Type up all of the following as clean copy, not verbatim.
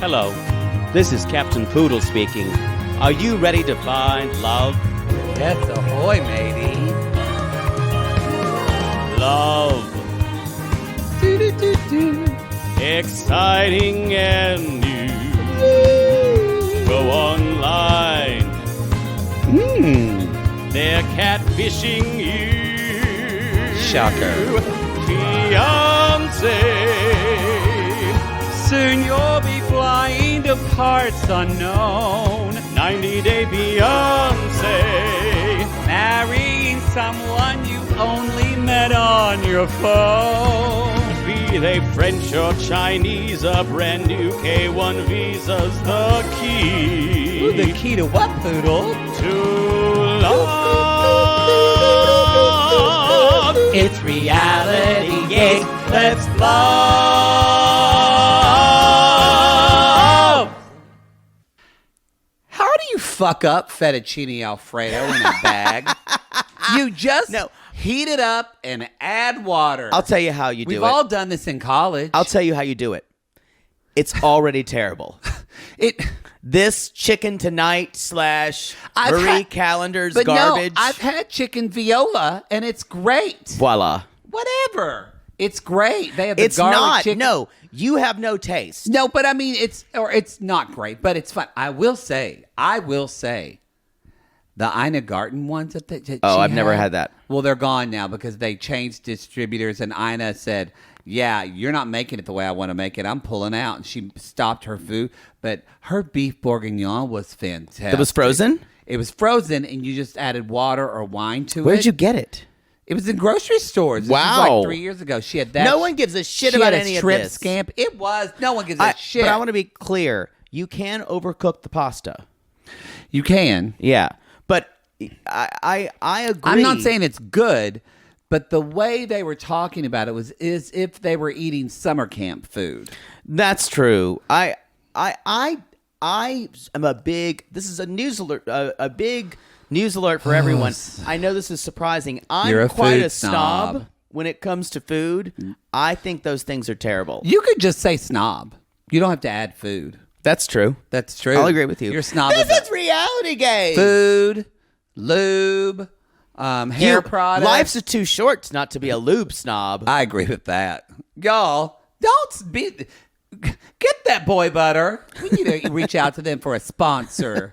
Hello, this is Captain Poodle speaking. Are you ready to find love? Yes, ahoy, matey. Love. Exciting and new. Go online. They're catfishing you. Shocker. Fiancé. Soon you'll be flying to parts unknown. 90-day fiancé. Marrying someone you only met on your phone. Be they French or Chinese, a brand new K1 visa's the key. Ooh, the key to what, Poodle? To love. It's reality, yes, let's love. How do you fuck up fettuccine Alfredo in a bag? You just heat it up and add water. I'll tell you how you do it. We've all done this in college. I'll tell you how you do it. It's already terrible. This chicken tonight / Marie Callender's but garbage. No, I've had chicken viola and it's great. Voila. Whatever. It's great. They have the It's garlic not. chicken. No, you have no taste. No, but I mean, it's not great, but it's fun. I will say, the Ina Garten ones that I've never had that. Well, they're gone now because they changed distributors, and Ina said, yeah, you're not making it the way I want to make it. I'm pulling out. And she stopped her food, but her beef bourguignon was fantastic. It was frozen? It was frozen, and you just added water or wine to it. Where did you get it? It was in grocery stores. This was like 3 years ago. She had that. No one gives a shit about any of this. Shrimp scampi. It was. No one gives a shit. But I want to be clear. You can overcook the pasta. You can. Yeah. But I agree. I'm not saying it's good, but the way they were talking about it was as if they were eating summer camp food. That's true. I am a big. This is a news alert. A big news alert for everyone. I know this is surprising. You're I'm quite food a snob when it comes to food. I think those things are terrible. You could just say snob. You don't have to add food. That's true. That's true. I'll agree with you. You're a snob. This is reality game. Food, lube, hair products. Life's too short not to be a lube snob. I agree with that. Y'all, don't be. Get that boy butter. We need to reach out to them for a sponsor.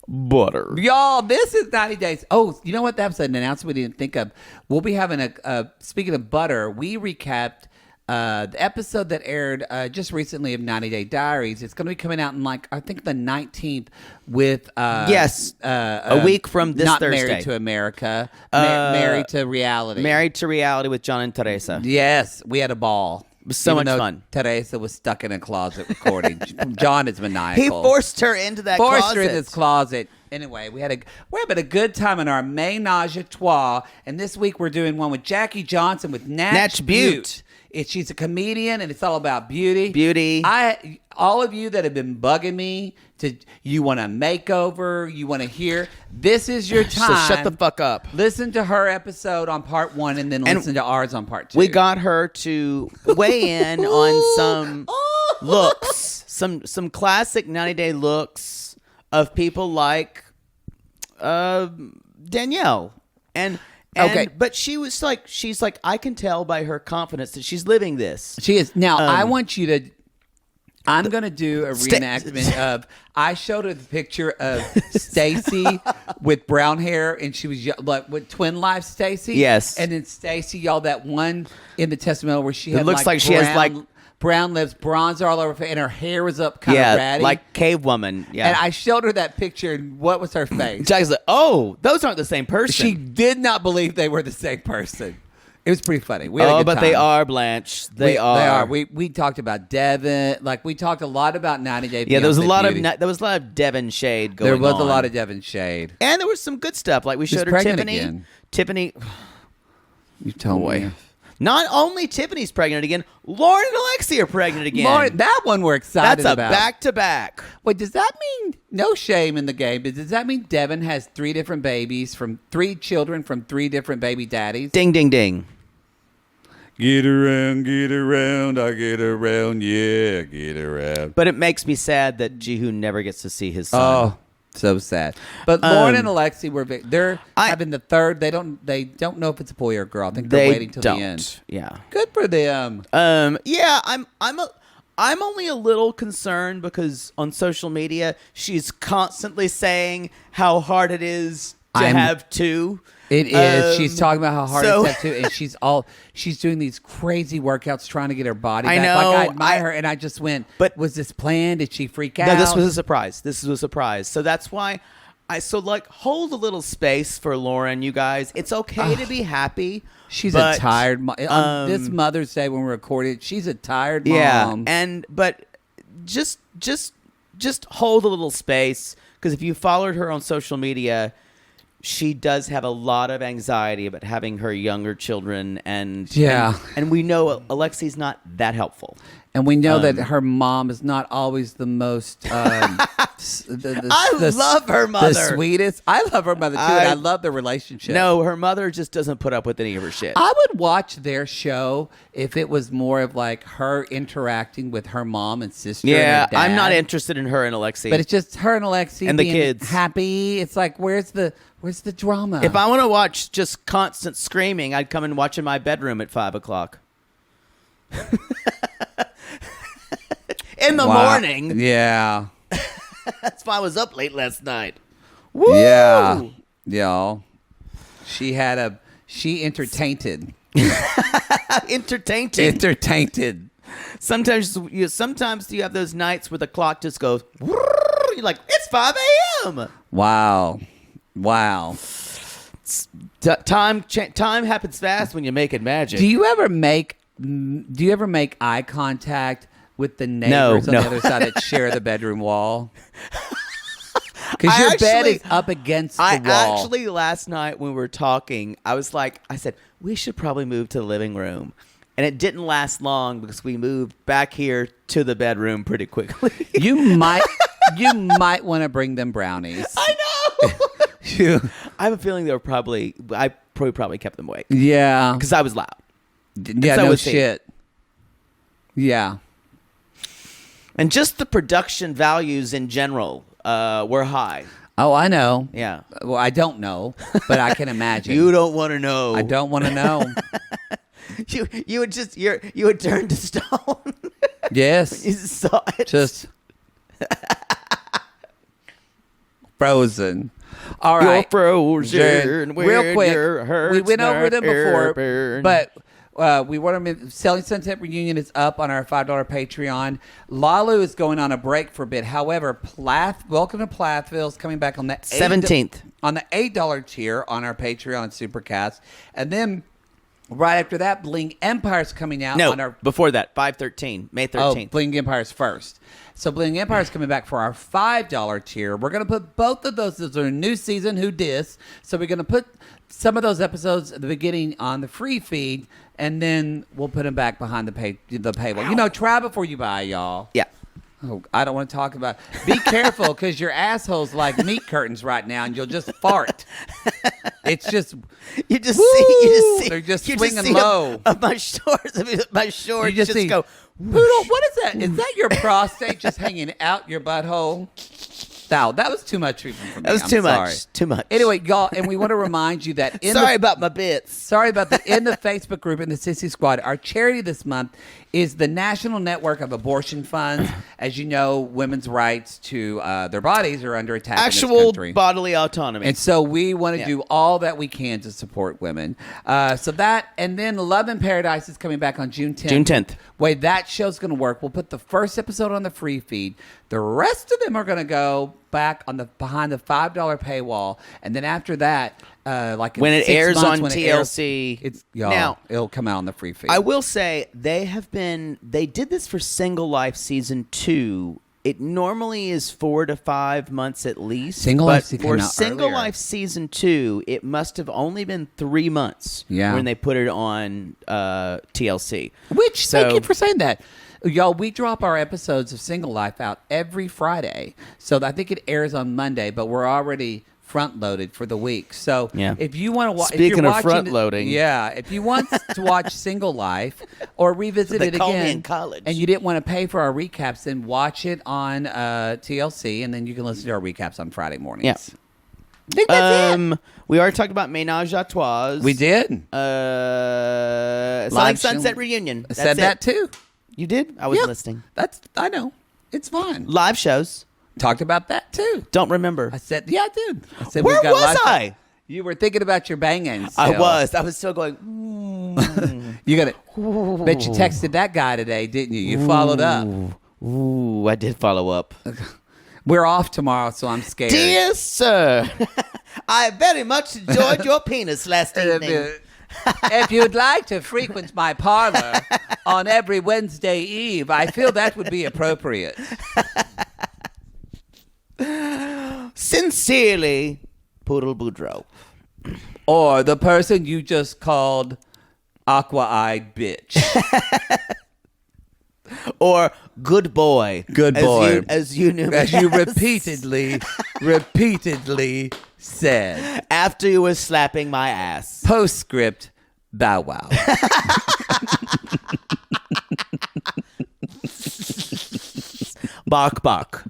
Butter. Y'all, this is 90 days. Oh, you know what? That was an announcement we didn't think of. We'll be having speaking of butter, we recapped the episode that aired just recently of 90 Day Diaries. It's going to be coming out in I think the 19th with a week from this not Thursday. Married to America, Married to Reality. Married to Reality with John and Teresa. Yes, we had a ball. It was so Even much though fun. Teresa was stuck in a closet recording. John is maniacal. He forced her into that Forced closet. her in this closet. Anyway, we're having a good time in our ménage à trois, and this week we're doing one with Jackie Johnson with Natch Butte. She's a comedian, and it's all about beauty. Beauty. All of you that have been bugging me, you want a makeover, you want to hear, this is your time. So shut the fuck up. Listen to her episode on part 1, and then listen to ours on part 2. We got her to weigh in on some looks, some classic 90-day looks of people like Danielle. And okay, but she's like, I can tell by her confidence that she's living this. She is. Now, I want you to, I'm going to do a reenactment of, I showed her the picture of Stacy with brown hair, and she was with Twin Life Stacy. Yes. And then Stacy, y'all, that one in the testimonial where she It had looks like she has brown lips, bronzer all over her face, and her hair was up kind of ratty. like cave woman. Yeah. And I showed her that picture, and what was her face? Jack's like, oh, those aren't the same person. She did not believe they were the same person. It was pretty funny. We had a good but time. They are, Blanche. They are. We talked about Devin. We talked a lot about 90 Day Fiancé. Yeah, there was a lot beauty. of Devin shade going on. There was a lot of Devin shade. And there was some good stuff. Like we She's showed her pregnant Tiffany. again. Tiffany. You told me. Not only Tiffany's pregnant again, Lauren and Alexia are pregnant again. Lauren, that one we're excited That's a about. back-to-back. Wait, does that mean, no shame in the game, but does that mean Devin has 3 different babies from 3 children from 3 different baby daddies? Ding, ding, ding. Get around, I get around, yeah, get around. But it makes me sad that Jihoon never gets to see his son. Oh, so sad. But Lauren and Alexi they're having the third. They don't know if it's a boy or a girl. I think they're waiting till the end. Yeah. Good for them. Yeah, I'm only a little concerned because on social media she's constantly saying how hard it is to have two. It is. She's talking about how hard it is to have two, and she's doing these crazy workouts trying to get her body back. know. Like, I admire her, and I just went, but was this planned? Did she freak out? No, this was a surprise. So that's why hold a little space for Lauren, you guys. It's okay to be happy. She's a tired mom. On this Mother's Day when we recorded, she's a tired mom. Yeah, but just hold a little space, because if you followed her on social media, she does have a lot of anxiety about having her younger children, and we know Alexi's not that helpful. And we know that her mom is not always the most. I love her mother. The sweetest. I love her mother too, and I love the relationship. No, her mother just doesn't put up with any of her shit. I would watch their show if it was more of like her interacting with her mom and sister. Yeah, and her dad. I'm not interested in her and Alexi. But it's just her and Alexi and the being kids happy. It's like, where's the drama? If I want to watch just constant screaming, I'd come and watch in my bedroom at 5:00. In the morning. Yeah. That's why I was up late last night. Woo! Yeah. Y'all. She entertained. Entertained. Sometimes you have those nights where the clock just goes, you're like, it's 5 a.m. Wow. Time happens fast when you're making magic. Do you ever make eye contact with the neighbors on the other side that share the bedroom wall? Because your bed is up against the wall. Actually, last night when we were talking, I said, we should probably move to the living room. And it didn't last long because we moved back here to the bedroom pretty quickly. You might want to bring them brownies. I know. I have a feeling I probably kept them awake. Yeah. Because I was loud. Yeah, no shit. Yeah. And just the production values in general were high. Oh, I know. Yeah. Well, I don't know, but I can imagine. You don't want to know. I don't want to know. You would turn to stone. Yes. You saw it. Just frozen. All right. You're frozen. Real quick. We went over them before, but we want to. Selling Sunset Reunion is up on our $5 Patreon. Lalu is going on a break for a bit. However, Welcome to Plathville is coming back on the 17th on the $8 tier on our Patreon Supercast, and then right after that, Bling Empire's coming out. No, on our before that, May 13th. Oh, Bling Empire's first. So Bling Empire's coming back for our $5 tier. We're going to put both of those. There's a new season, Who Dis? So we're going to put some of those episodes at the beginning on the free feed, and then we'll put them back behind the paywall. You know, try before you buy, y'all. Yeah. Oh, I don't want to talk about it. Be careful, because your asshole's like meat curtains right now, and you'll just fart. It's just... You just see. They're just you swinging see low. Of my shorts. You just see, go... Poodle, what is that? Is that your prostate just hanging out your butthole? That was too much treatment for me. That was too much. Anyway, y'all, and we want to remind you that about my bits. Sorry about that. In the Facebook group, in the Sissy Squad, our charity this month is the National Network of Abortion Funds. As you know, women's rights to their bodies are under attack in this country. Bodily autonomy. And so we want to do all that we can to support women. So that, and then Love in Paradise is coming back on June 10th. June 10th. Way that show's going to work. We'll put the first episode on the free feed. The rest of them are going to go back on behind the $5 paywall, and then after that, like in when it 6 airs months, on when TLC, it'll come out on the free feed. I will say they did this for Single Life season 2. It normally is 4 to 5 months at least. Single but Life for came out Single earlier. Life season 2, it must have only been 3 months. When they put it on TLC. Which thank you for saying that. Y'all, we drop our episodes of Single Life out every Friday. So I think it airs on Monday, but we're already front loaded for the week. So Yeah. if you want to watch, Speaking of front loading. yeah, if you want to watch Single Life or revisit They it call me again, in college. and you didn't want to pay for our recaps, then watch it on TLC, and then you can listen to our recaps on Friday mornings. Yeah. I think that's it. We already talked about Ménage à Trois. We did. Selling Live Sunset show. Reunion. I said that too. You did? I was Yeah. listening. I know. It's fine. Live shows. Talked about that too. Don't remember. I said, yeah, I did. I said, Where we've got was lots of- I? You were thinking about your banging. I still. was. I was still going. You got to. Bet you texted that guy today, didn't you? You followed up. Ooh, I did follow up. We're off tomorrow, so I'm scared. Dear sir, I very much enjoyed your penis last evening. If you'd like to frequent my parlor on every Wednesday eve, I feel that would be appropriate. Sincerely, Poodle Boudreaux. Or the person you just called aqua-eyed bitch. Or good boy. Good boy. As you knew. As you repeatedly said. After you were slapping my ass. Postscript, bow wow. Bark, bark.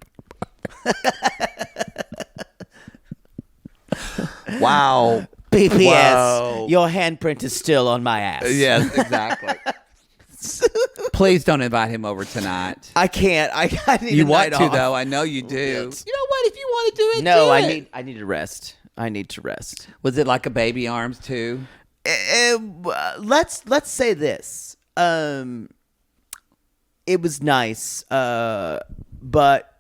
Wow. PPS. Wow. Your handprint is still on my ass. Yes, exactly. Please don't invite him over tonight. I can't. I need You a want night to, off. though. I know you do. You know what? If you want to do it, No, do I it. need to rest. I need to rest. Was it like a baby arms, too? Let's say this. It was nice, but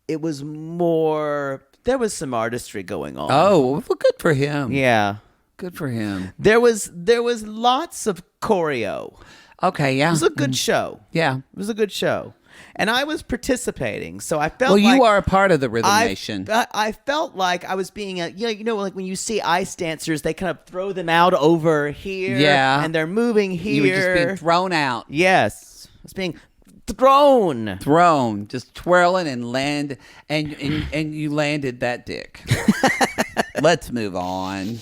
it was more. There was some artistry going on. Oh, well, good for him. yeah. Good for him. There was lots of choreo. Okay, yeah. It was a good show. Yeah. It was a good show, and I was participating. So I felt Well, you like are a part of the Rhythm Nation. I felt like I was being like when you see ice dancers, they kind of throw them out over here, Yeah. and they're moving here. You were just being thrown out. Yes, it's being thrown. Thrown, just twirling and land, and you landed that dick. Let's move on.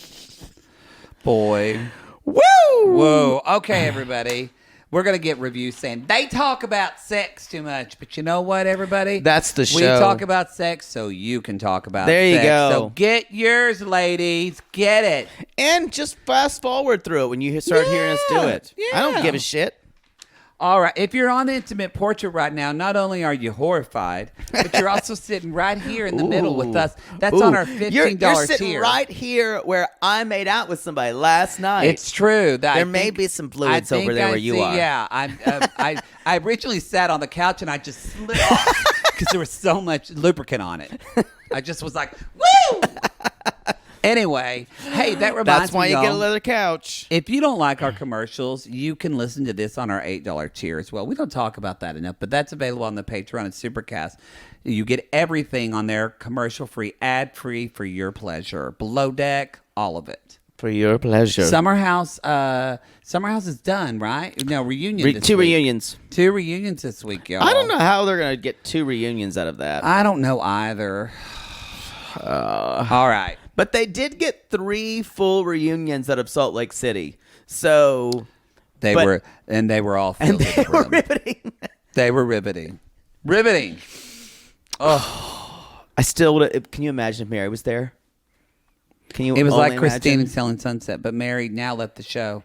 Boy. Woo! Whoa. Okay, everybody. We're going to get reviews saying they talk about sex too much. But you know what, everybody? That's the We show. talk about sex so you can talk about There you sex. go. So get yours, ladies. Get it. And just fast forward through it when you start hearing us do it. I don't yeah. give a shit. All right. If you're on the Intimate Portrait right now, not only are you horrified, but you're also sitting right here in the middle with us. That's on our $15 You're sitting tier. right here where I made out with somebody last night. It's true. There may be some fluids over there where you are. Yeah, I originally sat on the couch and I just slid off because there was so much lubricant on it. I just was like, woo! Anyway, hey, that reminds me. That's why you y'all, get a leather couch. if you don't like our commercials, you can listen to this on our $8 tier as well. We don't talk about that enough, but that's available on the Patreon and Supercast. You get everything on there, commercial-free, ad-free, for your pleasure. Below Deck, all of it. For your pleasure. Summer House is done, right? No, reunion. This Two week. reunions. 2 reunions this week, y'all. I don't know how they're going to get 2 reunions out of that. I don't know either. All right. But they did get 3 full reunions out of Salt Lake City. So They were all filled with they were rhythm. riveting. They were riveting. Riveting. I still would. Can you imagine if Mary was there? Can you? It was only like Christine imagine? and Selling Sunset, but Mary now left the show.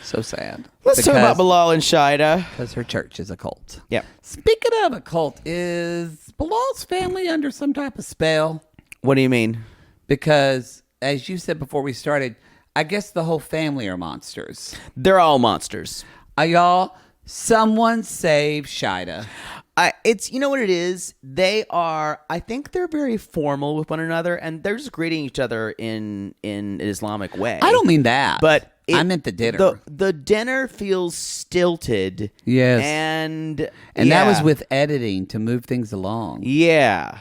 So sad. Let's talk about Bilal and Shida. Because her church is a cult. Yeah. Speaking of a cult, is Bilal's family under some type of spell? What do you mean? Because, as you said before we started, I guess the whole family are monsters. They're all monsters. Y'all, someone save Shida. It's you know what it is. They are. I think they're very formal with one another, and they're just greeting each other in an Islamic way. I don't mean that. But I meant the dinner. The dinner feels stilted. Yes. And that was with editing to move things along. Yeah.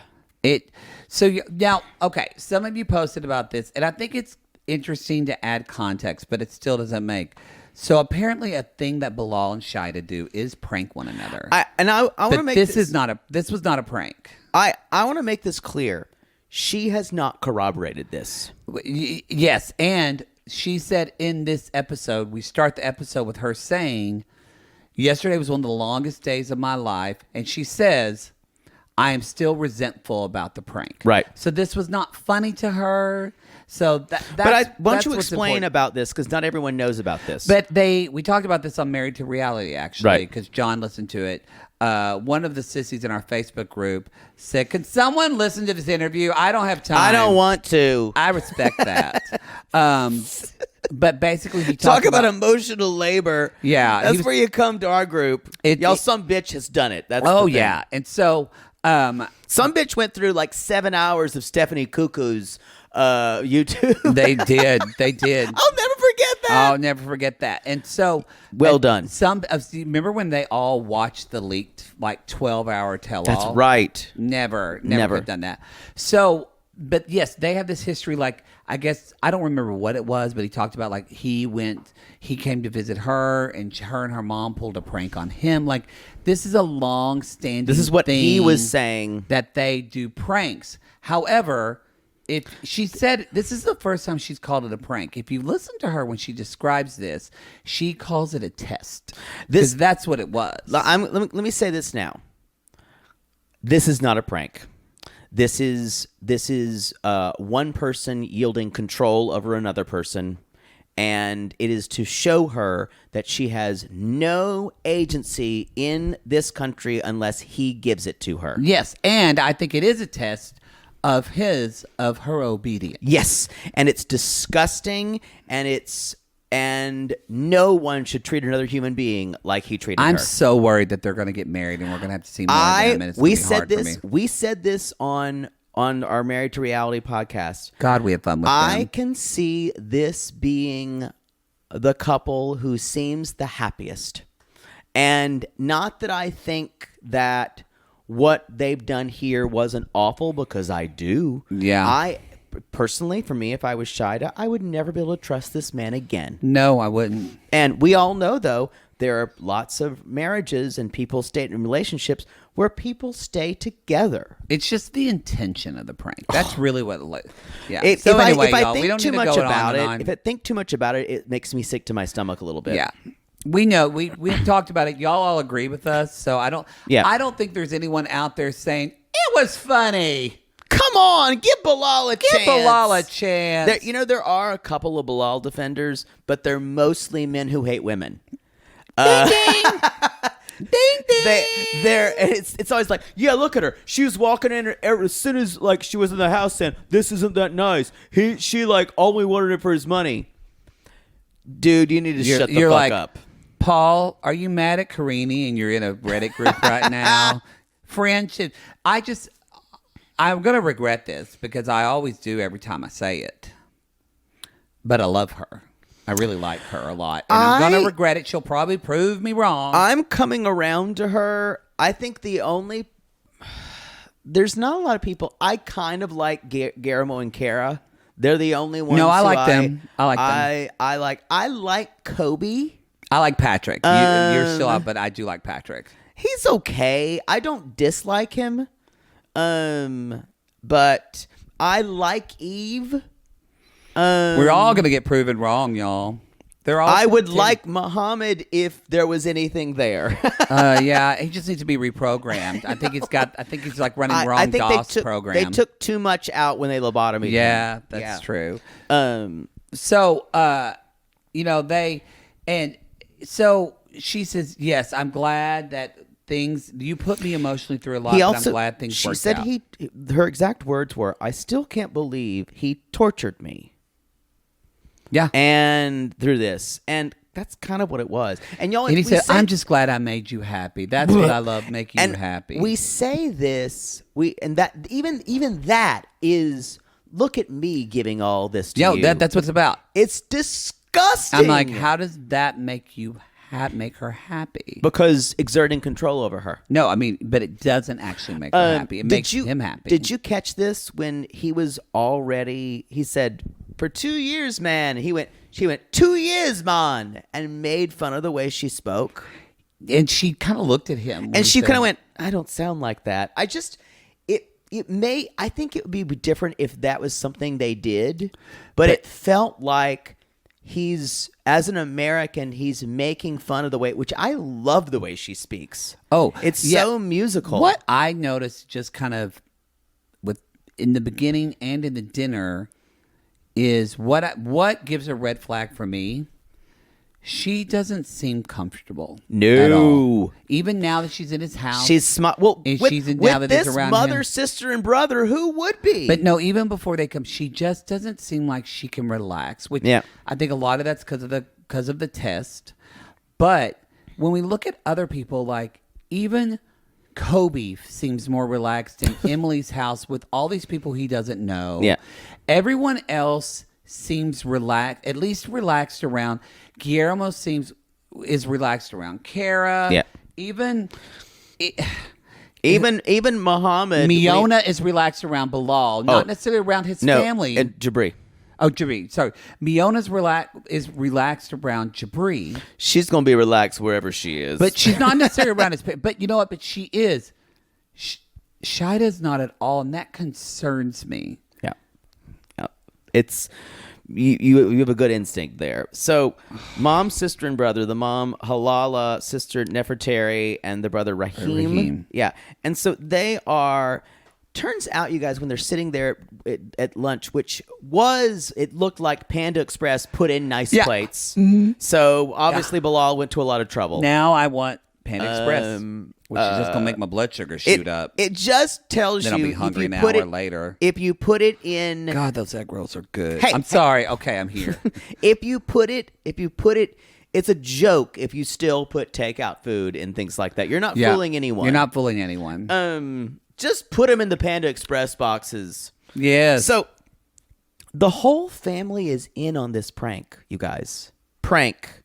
Now, okay, some of you posted about this, and I think it's interesting to add context, but it still doesn't make. So apparently, a thing that Bilal and Shida do is prank one another. I want to make this was not a prank. I want to make this clear. she has not corroborated this. Yes, and she said in this episode, we start the episode with her saying, yesterday was one of the longest days of my life, and she says, I am still resentful about the prank. Right. So this was not funny to her. So But why don't you explain about this, because not everyone knows about this. But we talked about this on Married to Reality, actually, Right. because John listened to it. One of the sissies in our Facebook group said, can someone listen to this interview? I don't have time. I don't want to. I respect that. But basically, he Talk talked about emotional labor. Yeah, That's where you come to our group. Some bitch has done it. That's the thing. yeah. And so... some bitch went through like 7 hours of Stephanie Cuckoo's YouTube. They did. I'll never forget that. I'll never forget that. And so, well done. Remember when they all watched the leaked like 12-hour tell-all? That's right. Never have done that. So, but yes, they have this history. Like, I guess I don't remember what it was, but he talked about like he came to visit her, and her and her mom pulled a prank on him. Like, this is a long-standing. This is what he was saying, that they do pranks. However, if she said this is the first time she's called it a prank. If you listen to her when she describes this, she calls it a test. That's what it was. Let me say this now. This is not a prank. This is one person yielding control over another person, and it is to show her that she has no agency in this country unless he gives it to her. Yes, and I think it is a test of her obedience. Yes, and it's disgusting, and no one should treat another human being like he treated her. I'm so worried that they're going to get married, and we're going to have to see more of them. And it's we gonna be hard said for this. me. We said this on our Married to Reality podcast. God, we have fun with I them. can see this being the couple who seems the happiest, and not that I think that what they've done here wasn't awful, because I do. Yeah. I personally, for me, if I was Shida, I would never be able to trust this man again. No, I wouldn't. And we all know, though, there are lots of marriages and people stay in relationships where people stay together. It's just the intention of the prank. That's really what. Yeah. If So I y'all, we think don't too need to much go on about and it, on. if I think too much about it, it makes me sick to my stomach a little bit. Yeah. We know we've talked about it. Y'all all agree with us. So I don't think there's anyone out there saying it was funny. Come on, give Bilal a chance. Give Bilal a chance. There are a couple of Bilal defenders, but they're mostly men who hate women. Ding ding. Ding ding. It's always like, yeah, look at her. She was walking in as soon as like she was in the house saying, this isn't that nice. She like only wanted it for his money. Dude, you need to shut the fuck up. Paul, are you mad at Karini and you're in a Reddit group right now? Friendship. I'm going to regret this because I always do every time I say it. But I love her. I really like her a lot. And I'm going to regret it. She'll probably prove me wrong. I'm coming around to her. I think there's not a lot of people. I kind of like Guillermo and Kara. They're the only ones. No, I like them. I like them. I like Kobe. I like Patrick. You're still out, but I do like Patrick. He's okay. I don't dislike him. But I like Eve. We're all gonna get proven wrong, y'all. I would like Muhammad if there was anything there. Yeah, he just needs to be reprogrammed. I think he's like running wrong DOS program. They took too much out when they lobotomied him. Yeah, that's true. So she says, yes, I'm glad that you put me emotionally through a lot, but I'm glad things worked out. She said her exact words were, I still can't believe he tortured me. Yeah. And through this. And that's kind of what it was. And he said, I'm just glad I made you happy. That's what I love, making you happy. We say this, even that is, look at me giving all this to you. That's what it's about. It's disgusting. I'm like, how does that make her happy? Because exerting control over her. No, I mean, but it doesn't actually make her happy. It makes him happy. Did you catch this when he said, for 2 years, man. She went, 2 years, man, and made fun of the way she spoke. And she kind of looked at him. And she kind of went, I don't sound like that. I think it would be different if that was something they did, but it felt like as an American, he's making fun of the way, which I love the way she speaks. Oh, it's so musical. What I noticed just kind of in the beginning and in the dinner is what gives a red flag for me. She doesn't seem comfortable. No. At all. Even now that she's in his house. She's smart. Well, and with, she's now with that this it's around mother, him. sister, and brother, who would be? But no, even before they come, she just doesn't seem like she can relax. Which I think a lot of that's because of the test. But when we look at other people, like even Kobe seems more relaxed in Emily's house with all these people he doesn't know. Yeah. Everyone else seems relaxed, at least relaxed around. Guillermo is relaxed around Kara. Yeah. Even Muhammad. Miona is relaxed around Bilal, not necessarily around his family. And Jibri. Oh, Jibri. Sorry. Miona's relaxed around Jibri. She's going to be relaxed wherever she is. But she's not necessarily around his parents. But you know what? But she is. Shida's not at all, and that concerns me. Yeah. It's... You have a good instinct there. So, mom, sister, and brother. The mom, Halala, sister, Nefertari, and the brother, Rahim. Yeah. And so they are... Turns out, you guys, when they're sitting there at lunch, it looked like Panda Express put in nice plates. Mm-hmm. So, obviously, Bilal went to a lot of trouble. Now I want Panda Express, which is just going to make my blood sugar shoot up. It just tells then you... Then I'll be hungry an hour later. If you put it in... God, those egg rolls are good. Hey, I'm sorry. Okay, I'm here. If you put it... It's a joke if you still put takeout food and things like that. You're not fooling anyone. You're not fooling anyone. Just put them in the Panda Express boxes. Yes. So, the whole family is in on this prank, you guys. Prank.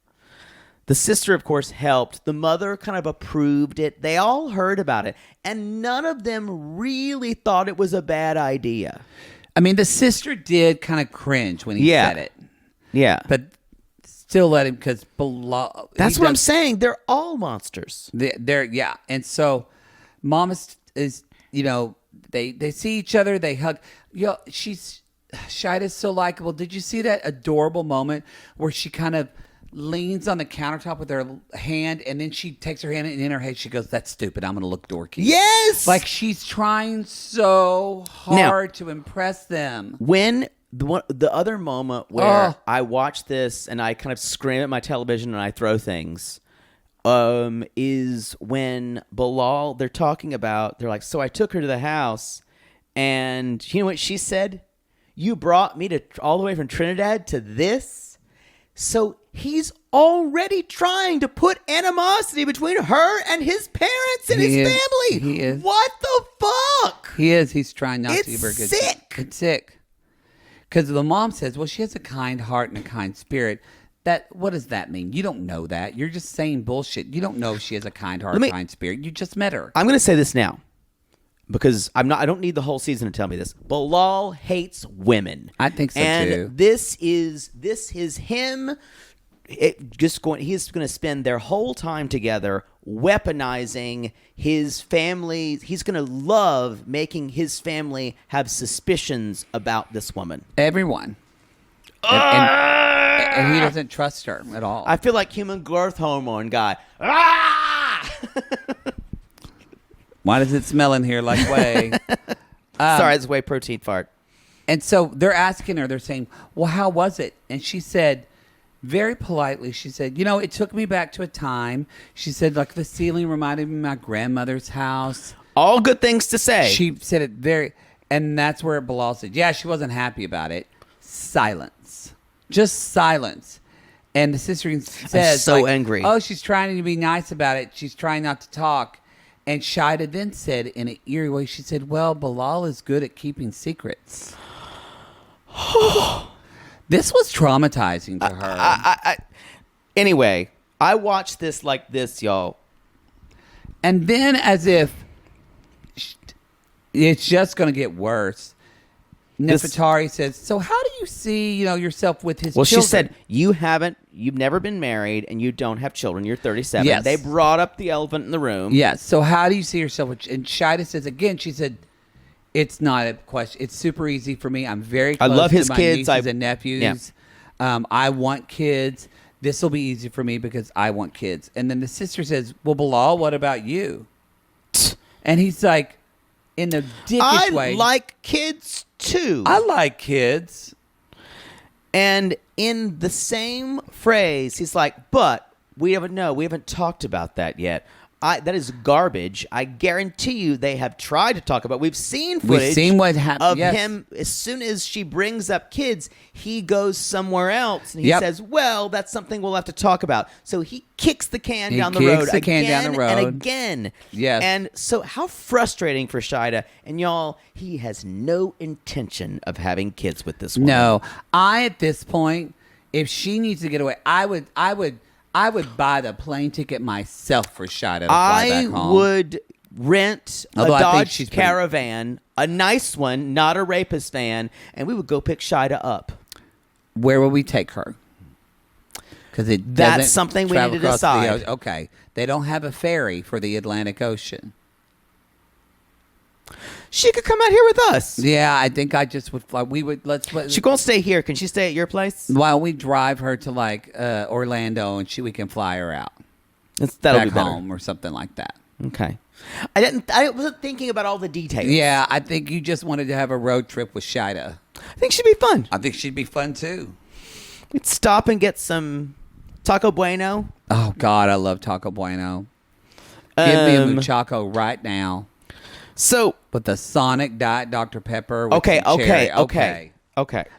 The sister, of course, helped. The mother kind of approved it. They all heard about it. And none of them really thought it was a bad idea. I mean, the sister did kind of cringe when he said it. Yeah. But still let him, because that's what I'm saying. They're all monsters. They're And so, mom is they see each other, they hug. Shida's so likable. Did you see that adorable moment where she kind of leans on the countertop with her hand, and then she takes her hand and in her head she goes, "That's stupid. I'm going to look dorky." Yes! Like she's trying so hard to impress them. When the other moment where I watch this and I kind of scream at my television and I throw things is when Bilal, they're like, so I took her to the house, and you know what she said? You brought me all the way from Trinidad to this? So he's already trying to put animosity between her and his parents and his family. He is. What the fuck? He is. He's trying not to give her a good... It's sick. Because the mom says, well, she has a kind heart and a kind spirit. What does that mean? You don't know that. You're just saying bullshit. You don't know if she has a kind heart, kind spirit. You just met her. I'm going to say this now because I don't need the whole season to tell me this. Bilal hates women. I think so too. And this is him. He's going to spend their whole time together weaponizing his family. He's going to love making his family have suspicions about this woman. Everyone. And he doesn't trust her at all. I feel like human growth hormone guy. Ah! Why does it smell in here like whey? Sorry, it's whey protein fart. And so they're asking her, they're saying, well, how was it? And she said, very politely, she said, it took me back to a time. She said, like the ceiling reminded me of my grandmother's house. All good things to say. She said it and that's where Bilal said, yeah, she wasn't happy about it. Silence. Just silence. And the sister says, so angry. Oh, she's trying to be nice about it. She's trying not to talk. And Shida then said in an eerie way, she said, well, Bilal is good at keeping secrets. This was traumatizing to her. Anyway, I watched this like this, y'all. And then as if it's just going to get worse, Nefertari says, so how do you see, yourself with his children? She said, you've never been married and you don't have children. You're 37. Yes. They brought up the elephant in the room. Yes. So how do you see yourself? And Shida says again, she said, It's not a question. It's super easy for me. I'm very I close love his to my kids. nieces and nephews. I want kids. This will be easy for me because I want kids. And then the sister says, well, Bilal, what about you? And he's like, in the dickish way. I like kids too. I like kids. And in the same phrase, he's like, but we haven't talked about that yet. That is garbage. I guarantee you they have tried to talk about it. We've seen footage what happened of him. As soon as she brings up kids, he goes somewhere else. And he says, well, that's something we'll have to talk about. So he kicks the can down the road again and again. Yes. And so how frustrating for Shida. And y'all, he has no intention of having kids with this woman. No. At this point, if she needs to get away, I would buy the plane ticket myself for Shida to fly back home. I would rent Although a I think Dodge Caravan, a nice one, not a rapist van, and we would go pick Shida up. Where will we take her? Because that's something we need to decide. Okay, they don't have a ferry for the Atlantic Ocean. She could come out here with us. Yeah, I think I just would fly. She gonna stay here. Can she stay at your place? Why don't we drive her to like Orlando and we can fly her out That'll back be better. home or something like that. Okay. I wasn't thinking about all the details. Yeah, I think you just wanted to have a road trip with Shida. I think she'd be fun. I think she'd be fun too. We'd stop and get some Taco Bueno. Oh God, I love Taco Bueno. Give me a muchacho right now. So with the Sonic Diet Dr. Pepper. With Okay.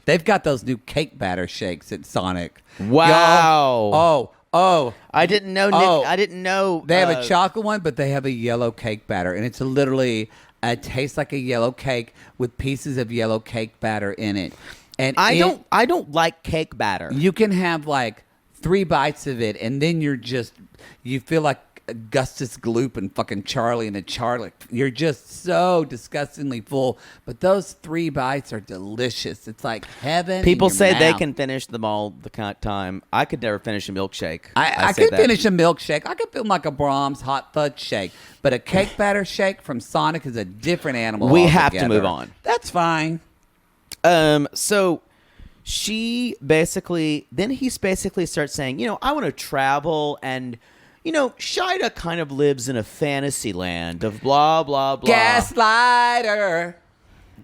They've got those new cake batter shakes at Sonic. Wow. Y'all, oh. I didn't know. Nick, I didn't know. They have a chocolate one, but they have a yellow cake batter, and it's literally tastes like a yellow cake with pieces of yellow cake batter in it. And I don't like cake batter. You can have like 3 bites of it, and then you feel like Augustus Gloop and fucking Charlie and the Charlie. You're just so disgustingly full, but those 3 bites are delicious. It's like heaven. People say mouth. they can finish them all the time. I could never finish a milkshake. I could finish a milkshake. I could feel like a Brahms hot fudge shake, but a cake batter shake from Sonic is a different animal. We altogether. have to move on. That's fine. So he basically starts saying, I want to travel and. Shida kind of lives in a fantasy land of blah, blah, blah. Gaslighter.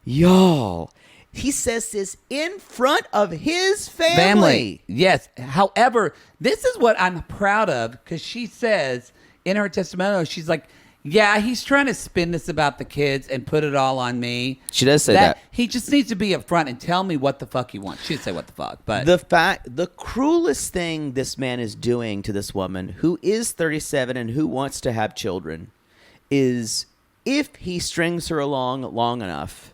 Y'all, he says this in front of his family. Yes. However, this is what I'm proud of because she says in her testimonial, she's like, yeah, he's trying to spin this about the kids and put it all on me. She does say that. He just needs to be upfront and tell me what the fuck he wants. She'd say what the fuck, but the cruelest thing this man is doing to this woman who is 37 and who wants to have children is if he strings her along long enough,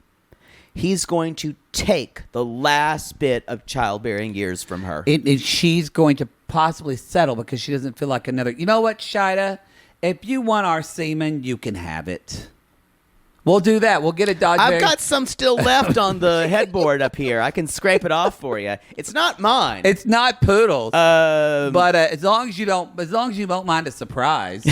he's going to take the last bit of childbearing years from her. She's going to possibly settle because she doesn't feel like another. You know what, Shida? If you want our semen, you can have it. We'll do that. We'll get a Dodge. I've got some still left on the headboard up here. I can scrape it off for you. It's not mine. It's not Poodle's. But as long as you won't mind a surprise.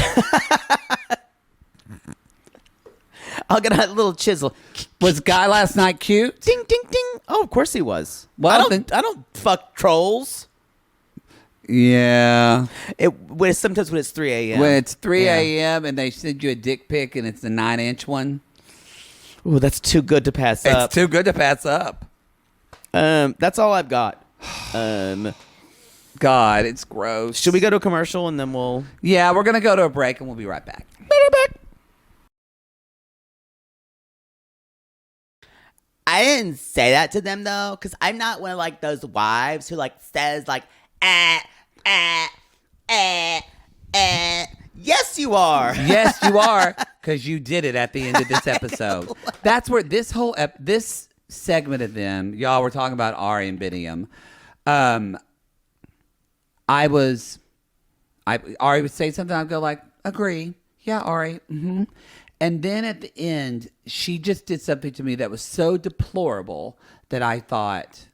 I'll get a little chisel. Was Guy last night cute? Ding, ding, ding. Oh, of course he was. Well, I don't fuck trolls. Yeah. Sometimes when it's 3 a.m. When it's 3 a.m. and they send you a dick pic and it's the 9-inch one. Ooh, that's too good to pass up. It's too good to pass up. That's all I've got. God, it's gross. Should we go to a commercial and then we'll... Yeah, we're going to go to a break and we'll be right back. I didn't say that to them, though, because I'm not one of, like, those wives who, like, says, like, Yes, you are. Yes, you are, because you did it at the end of this episode. That's where this whole this segment of them, y'all, we're talking about Ari and Bini. Ari would say something, I'd go like, agree. Yeah, Ari. Mm-hmm. And then at the end, she just did something to me that was so deplorable that I thought,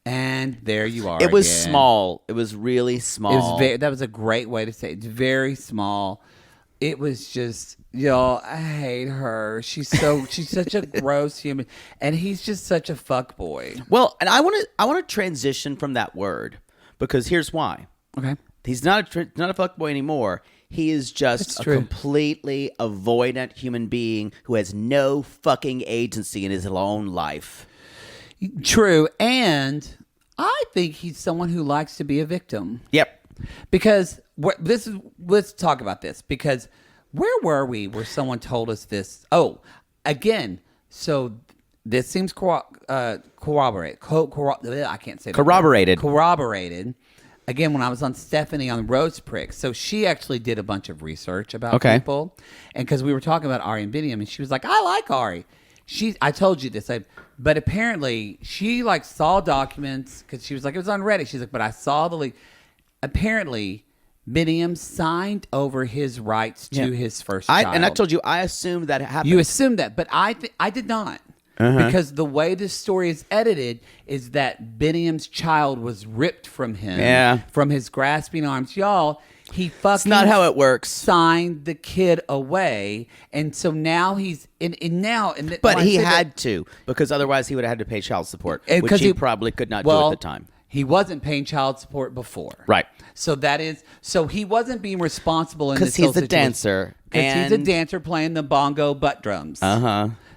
and there you are. It was again. small. It was really small. That was a great way to say it. It's very small. it was just, y'all, I hate her. She's such a gross human, and he's just such a fuck boy. Well, and I want to transition from that word because here's why. Okay. He's not a fuckboy anymore. He is just a completely avoidant human being who has no fucking agency in his own life. True, and I think he's someone who likes to be a victim. Yep. Because let's talk about this. Because where were we where someone told us this? Oh, again, so this seems corroborated. I can't say that Corroborated. word. Corroborated. Again, when I was on Stephanie on Rose Pricks, so she actually did a bunch of research about people, and because we were talking about Ari and Bini, and she was like, "I like Ari." I told you this, but apparently she like saw documents because she was like, it was on Reddit. She's like, but I saw the leak. Apparently, Bini signed over his rights to his first child. And I told you, I assumed that happened. You assumed that, but I did not. Because the way this story is edited is that Biniam's child was ripped from him, from his grasping arms. Y'all, he fucking It's not how it works. Signed the kid away, and so now he's But he had to, because otherwise he would have had to pay child support, which he probably could not do at the time. He wasn't paying child support before, right? So he wasn't being responsible in this because he's a dancer, because he's a dancer playing the bongo butt drums.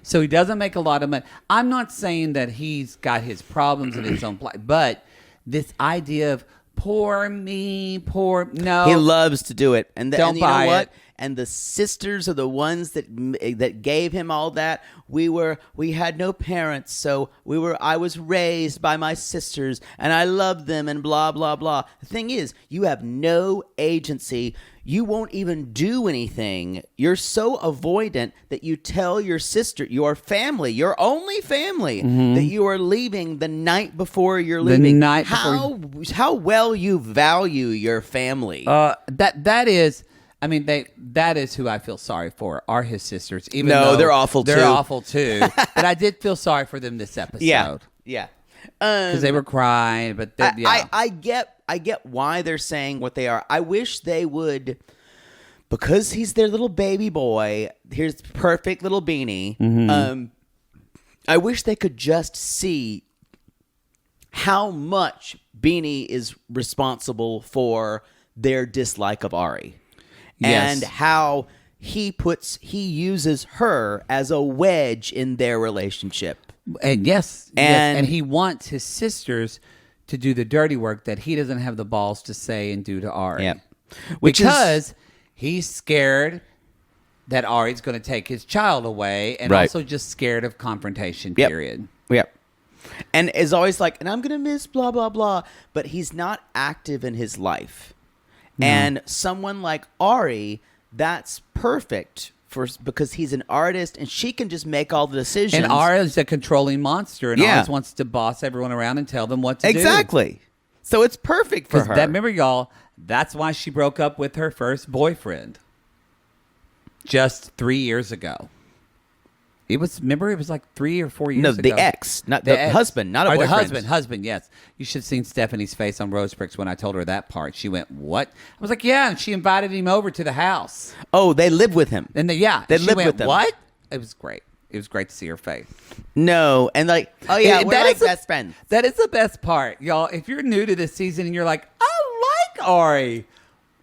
So he doesn't make a lot of money. I'm not saying that he's got his problems in his own place, but this idea of poor me, no. He loves to do it. And don't you buy know what? it. And the sisters are the ones that gave him all that. We had no parents, so I was raised by my sisters, and I loved them, and blah blah blah. The thing is, you have no agency. You won't even do anything. You're so avoidant that you tell your sister, your family, your only family, that you are leaving the night before you're leaving. The night before. How well you value your family. That is. I mean, that is who I feel sorry for, are his sisters. Even though they're awful too. They're awful too. But I did feel sorry for them this episode. Yeah. Because they were crying, but I get why they're saying what they are. I wish they would, because he's their little baby boy. Here's perfect little Bini. I wish they could just see how much Bini is responsible for their dislike of Ari. Yes. And how he uses her as a wedge in their relationship. And and he wants his sisters to do the dirty work that he doesn't have the balls to say and do to Ari. Yep. Because he's scared that Ari's going to take his child away, and also just scared of confrontation, period. Yep. And is always like, and I'm going to miss blah, blah, blah. But he's not active in his life. No. And someone like Ari, that's perfect because he's an artist and she can just make all the decisions. And Ari's a controlling monster and always wants to boss everyone around and tell them what to do. Exactly. So it's perfect for her. Remember, y'all, that's why she broke up with her first boyfriend just 3 years ago. It was like 3 or 4 years ago. No, the ex, not the husband, not a boyfriend. The husband, yes. You should have seen Stephanie's face on Rose Pricks when I told her that part. She went, "What?" I was like, "Yeah," and she invited him over to the house. Oh, they live with him. And they lived with him. What? It was great. It was great to see her face. No, and like, oh yeah, we're like best friends. That is the best part, y'all. If you're new to this season and you're like, "I like Ari,"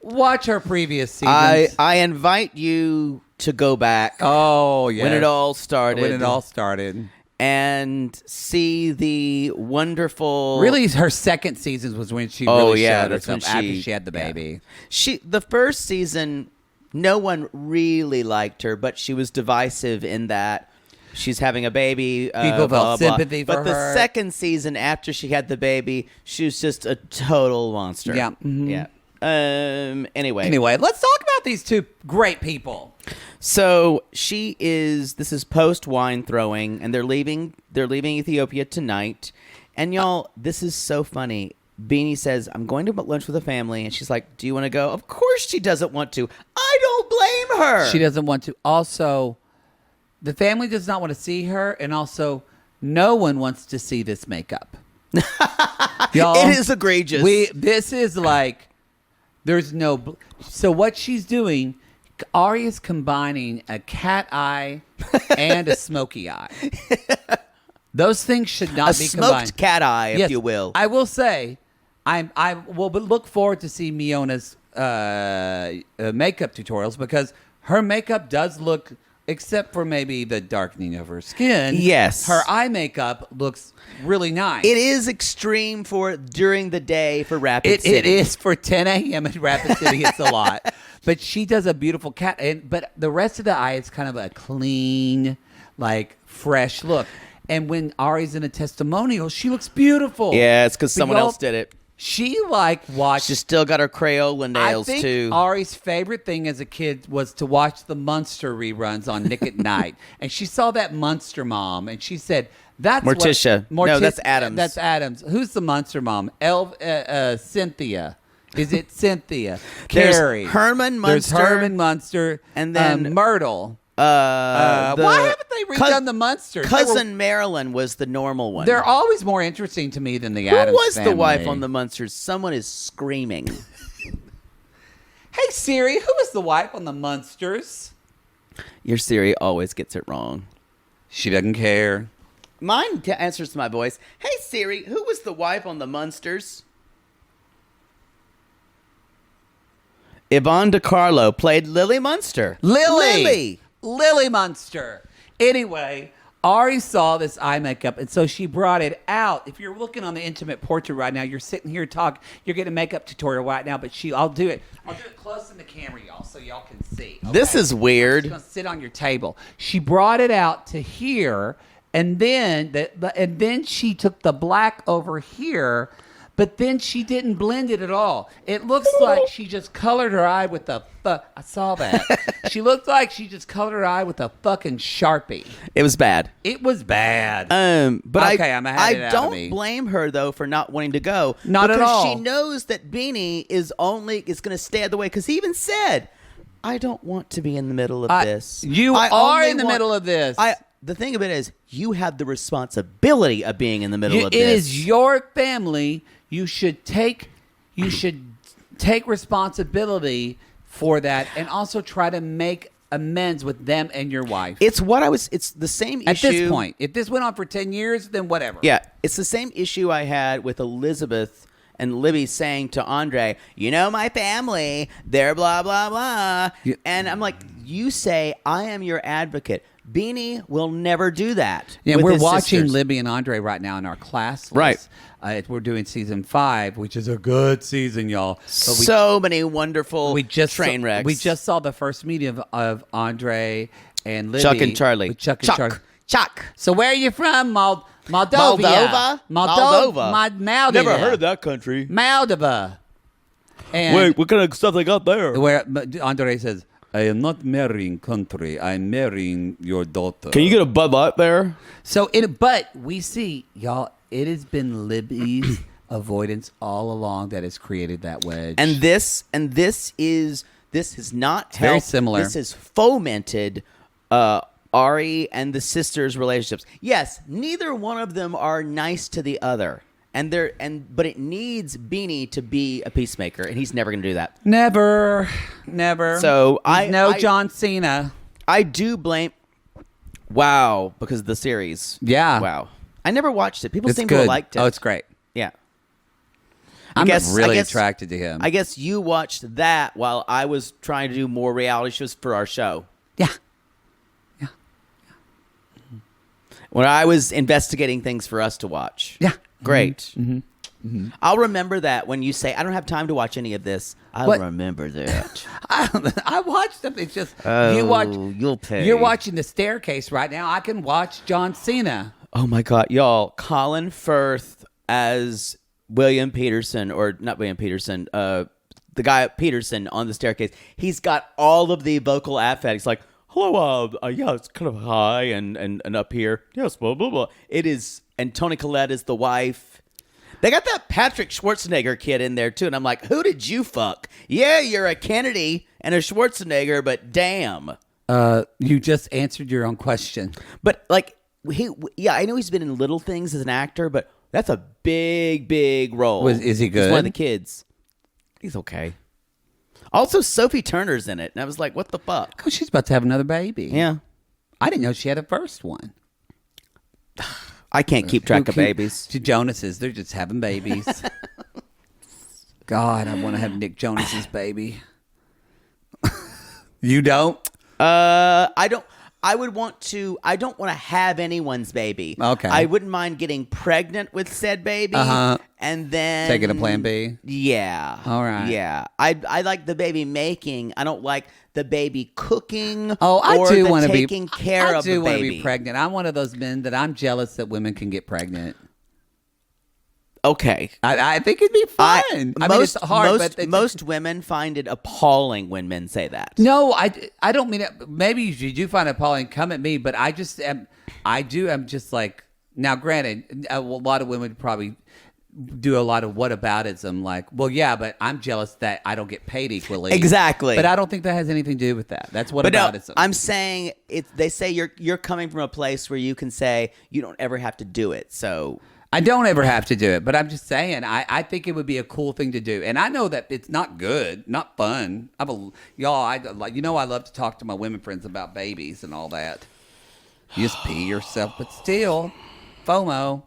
watch her previous seasons. I invite you to go back. Oh, yeah. When it all started. And see the wonderful... Really, her second season was when she really showed herself after she had the baby. The first season, no one really liked her, but she was divisive in that she's having a baby. People felt sympathy for her. But the second season, after she had the baby, she was just a total monster. Yeah. Mm-hmm. Yeah. Anyway, let's talk about these two great people. So this is post wine throwing, and they're leaving Ethiopia tonight. And y'all, this is so funny. Bini says, "I'm going to lunch with the family," and she's like, "Do you want to go?" Of course she doesn't want to. I don't blame her. She doesn't want to. Also, the family does not want to see her, and also, no one wants to see this makeup. Y'all, it is egregious. This is like, there's no. So what she's doing Ari is combining a cat eye and a smoky eye. Those things should not be smoked combined. cat eye, if Yes, you will. I will say, I will look forward to see Miona's makeup tutorials because her makeup does look, except for maybe the darkening of her skin. Yes. her eye makeup looks really nice. It is extreme for during the day for Rapid City. It is for 10 a.m. in Rapid City. It's a lot, but she does a beautiful cat. But the rest of the eye is kind of a clean, like fresh look. And when Ari's in a testimonial, she looks beautiful. Yeah, it's because But someone y'all- else did it. She watched. She's still got her Crayola nails, I think too. Ari's favorite thing as a kid was to watch the Munster reruns on Nick at Night. And she saw that Munster mom, and she said, that's Morticia. No, that's Adams. That's Adams. Who's the Munster mom? Cynthia. Is it Cynthia? There's Carrie. Herman There's Munster. Herman Munster. And then- Myrtle. The Why haven't they redone the Munsters? Cousin Marilyn was the normal one. They're always more interesting to me than the Who Addams was family. the wife on the Munsters? Someone is screaming. Hey, Siri, who was the wife on the Munsters? Your Siri always gets it wrong. She doesn't care. Mine answers to my voice. Hey Siri, who was the wife on the Munsters? Yvonne DiCarlo played Lily Munster. Lily Munster. Anyway, Ari saw this eye makeup, and so she brought it out. If you're looking on the intimate portrait right now, you're sitting here talking. You're getting a makeup tutorial right now, but I'll do it. I'll do it close in the camera, y'all, so y'all can see. Okay? This is weird. It's gonna sit on your table. She brought it out to here, and then she took the black over here. But then she didn't blend it at all. It looks like she just colored her eye with a I saw that. She looked like she just colored her eye with a fucking Sharpie. It was bad. It was bad. But Okay, I'm gonna have it I out of don't me. blame her though for not wanting to go. Not at because all. she knows that Bini is going to stay out of the way. Because he even said, "I don't want to be in the middle of this." You I are only in the want- middle of this. The thing of it is, you have the responsibility of being in the middle of It this. is your family. You should take responsibility for that, and also try to make amends with them and your wife. It's the same At issue. this point, if this went on for 10 years, then whatever. Yeah, it's the same issue I had with Elizabeth and Libby saying to Andre, "You know my family, they're blah blah blah," and I'm like, "You say I am your advocate." Bini will never do that. Yeah, with we're his watching sisters. Libby and Andre right now in our class list. Right. We're doing season 5, which is a good season, y'all. But So many wonderful train wrecks. We just saw the first meeting of Andre and Libby. Chuck and Charlie. With Chuck and Charlie. Chuck. So where are you from, Moldova? Moldova? Moldova. Never heard of that country. Moldova. And Wait, what kind of stuff they got there? where Andre says, I am not marrying country. I'm marrying your daughter. Can you get a Bud Light there? So, but we see, y'all, it has been Libby's avoidance all along that has created that wedge. And this has not very helped. similar. This has fomented Ari and the sisters' relationships. Yes, neither one of them are nice to the other. But it needs Bini to be a peacemaker, and he's never going to do that. Never. So He's John Cena. I do blame. Wow, because of the series. Yeah. Wow. I never watched it. People It's seem good. to have liked it. Oh, it's great. Yeah. I'm really I guess- attracted to him. I guess you watched that while I was trying to do more reality shows for our show. Yeah. When I was investigating things for us to watch. Yeah. Great. I'll remember that when you say, I don't have time to watch any of this. I'll What? remember that. I watched them. It's just you'll pay. You're watching The Staircase right now. I can watch John Cena. Oh my God, y'all. Colin Firth as William Peterson, or not William Peterson, the guy Peterson on The Staircase. He's got all of the vocal affects like, hello, yeah, it's kind of high and up here. Yes, blah, blah, blah. It is, and Toni Collette is the wife. They got that Patrick Schwarzenegger kid in there too, and I'm like, who did you fuck? Yeah, you're a Kennedy and a Schwarzenegger, but damn. You just answered your own question. But like, I know he's been in little things as an actor, but that's a big role. Is he good? He's one of the kids. He's okay. Also, Sophie Turner's in it, and I was like, "What the fuck?" Oh, she's about to have another baby. Yeah, I didn't know she had a first one. I can't keep track of babies. To Jonas's, they're just having babies. God, I want to have Nick Jonas's baby. You don't? I don't. I would want to. I don't want to have anyone's baby. Okay. I wouldn't mind getting pregnant with said baby, and then Taking a plan B? Yeah. All right. Yeah. I like the baby making. I don't like the baby cooking. Oh, I or do the want to be taking care of the I do want to baby. be pregnant. I'm one of those men that I'm jealous that women can get pregnant. Okay. I think it'd be fun. I mean, it's hard, but most women find it appalling when men say that. No, I don't mean it. Maybe you do find it appalling. Come at me, but I just am. I'm just like, now. Granted, a lot of women probably do a lot of whataboutism. Like, well, yeah, but I'm jealous that I don't get paid equally. Exactly. But I don't think that has anything to do with that. That's But no, whataboutism. I'm saying they say you're coming from a place where you can say you don't ever have to do it. So. I don't ever have to do it, but I'm just saying, I think it would be a cool thing to do. And I know that it's not good, not fun. I love to talk to my women friends about babies and all that. You just pee yourself, but still, FOMO.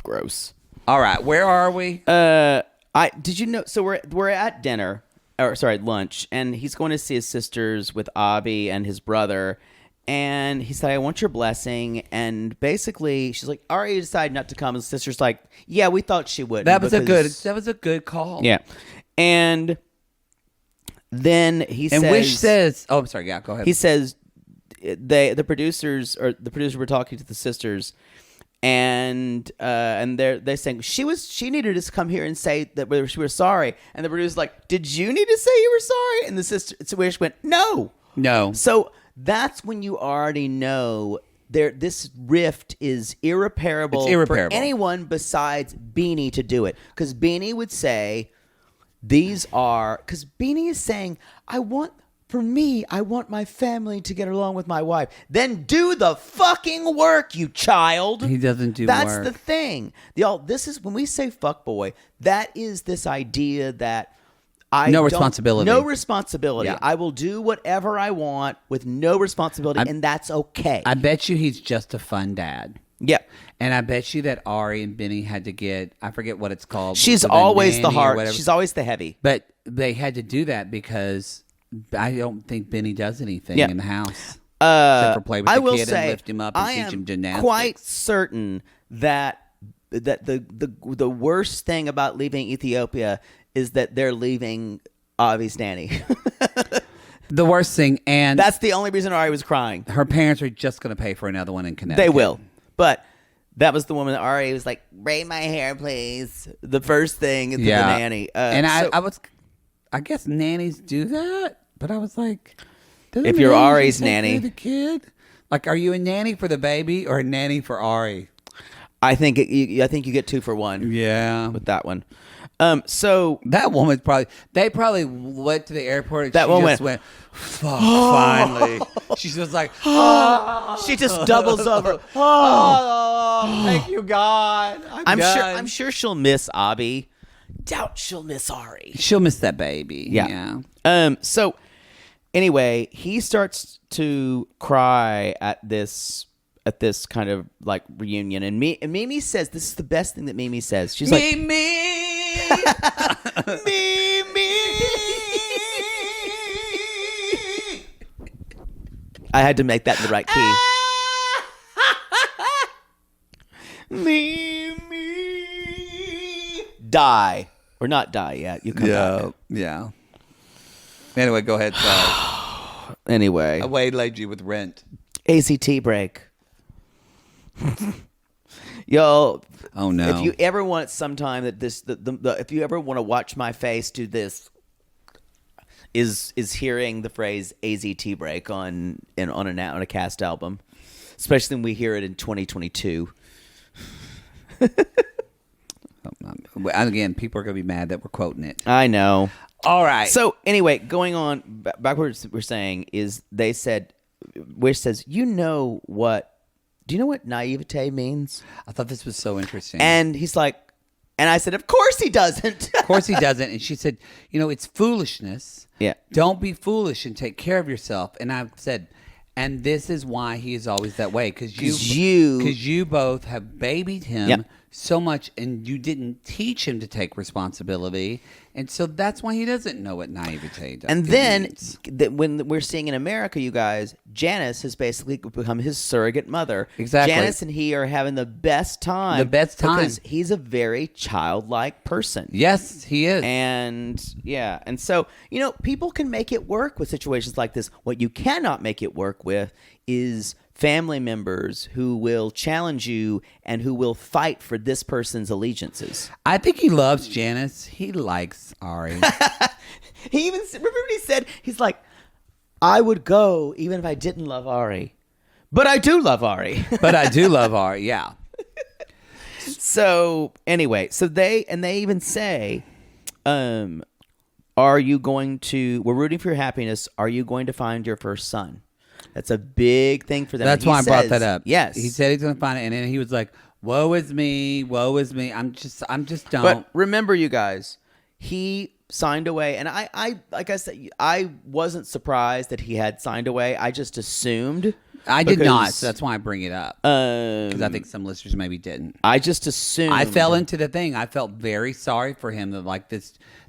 Gross. All right, where are we? Did you know? So we're at dinner, or sorry, lunch, and he's going to see his sisters with Abby and his brother. And he said, "I want your blessing." And basically, she's like, "Ari decided not to come." And the sister's like, "Yeah, we thought she would." That was a good call. Yeah. And then he says, and Wish says, "Oh, I'm sorry. Yeah, go ahead." He says, the producers were talking to the sisters, and they're saying she needed to come here and say that she was sorry. And the producer's like, "Did you need to say you were sorry?" And the sister Wish went, "No." So. That's when you already know this rift is irreparable, for anyone besides Bini to do it. Because Bini would say, because Bini is saying, I want my family to get along with my wife. Then do the fucking work, you child. He doesn't do That's work. the thing. This is when we say fuckboy, that is this idea that no responsibility. Yeah. I will do whatever I want with no responsibility, and that's okay. I bet you he's just a fun dad. Yeah. And I bet you that Ari and Bini had to get, I forget what it's called. She's always the hard. She's always the heavy. But they had to do that because I don't think Bini does anything in the house. Except for play with the kid and lift him up and teach him gymnastics. I am quite certain that the worst thing about leaving Ethiopia is that they're leaving Avi's nanny. The worst thing, and that's the only reason Ari was crying. Her parents are just going to pay for another one in Connecticut. They will. But that was the woman that Ari was like, braid my hair, please. The first thing is the nanny. And I guess nannies do that, but I was like, if you're Ari's nanny, the kid, like, are you a nanny for the baby or a nanny for Ari? I think you get 2 for 1. Yeah, with that one. So that woman they probably went to the airport and that she just went, fuck, finally. She's just like, she just doubles over. Thank you, God. I'm sure she'll miss Abby. Doubt she'll miss Ari. She'll miss that baby. Yeah. So anyway, he starts to cry at this kind of like reunion, and Mimi says, this is the best thing that Mimi says. She's like, Mimi. Mimi. I had to make that in the right key. Mimi. Die. Or not die yet. You come back. Yeah. Anyway, go ahead. Sorry. Anyway. I waylaid you with rent. ACT break. Yo. Oh no. If you ever want sometime that if you ever want to watch my face do this, is hearing the phrase AZT break on a cast album, especially when we hear it in 2022. Again, people are going to be mad that we're quoting it. I know. All right. So anyway, going on backwards, we're saying is they said, Wish says, do you know what naivete means? I thought this was so interesting. And he's like, And I said, of course he doesn't. Of course he doesn't. And she said, it's foolishness. Yeah. Don't be foolish and take care of yourself. And I said, and this is why he is always that way. Because you both have babied him so much, and you didn't teach him to take responsibility. And so that's why he doesn't know what naivete does. And then when we're seeing in America, you guys, Janice has basically become his surrogate mother. Exactly. Janice and he are having the best time. Because he's a very childlike person. Yes, he is. And so, people can make it work with situations like this. What you cannot make it work with is family members who will challenge you and who will fight for this person's allegiances. I think he loves Janice. He likes Ari. He even remember what he said. He's like, I would go even if I didn't love Ari, but I do love Ari. But I do love Ari. Yeah. So anyway, they even say, are you going to? We're rooting for your happiness. Are you going to find your first son? That's a big thing for them. That's why I brought that up. Yes. He said he's going to find it. And then he was like, woe is me. Woe is me. I'm just don't. But remember, you guys, he signed away. And I like I said, I wasn't surprised that he had signed away. I just assumed. I did not. So that's why I bring it up. Because I think some listeners maybe didn't. I just assumed. I fell into the thing. I felt very sorry for him that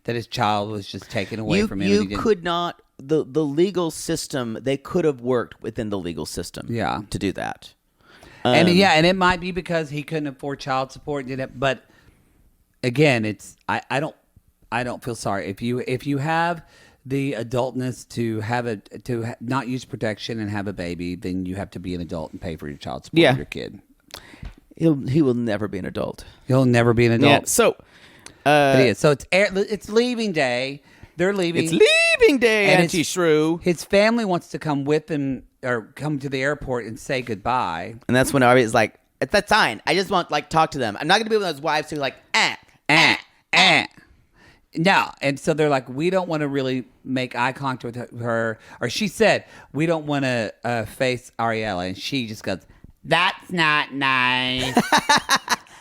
his child was just taken away from him. You could not. The legal system, they could have worked within the legal system to do that. And it might be because he couldn't afford child support, did it? But again, it's I don't feel sorry. If you have the adultness to not use protection and have a baby, then you have to be an adult and pay for your child support of your kid. He will never be an adult. He'll never be an adult. Yeah, so but he is. So it's leaving day. They're leaving. It's leaving day, Auntie Shrew. His family wants to come with him or come to the airport and say goodbye. And that's when Ari is like, that's fine. I just want talk to them. I'm not going to be one of those wives who No. And so they're like, we don't want to really make eye contact with her. Or she said, we don't want to face Ariella. And she just goes, that's not nice.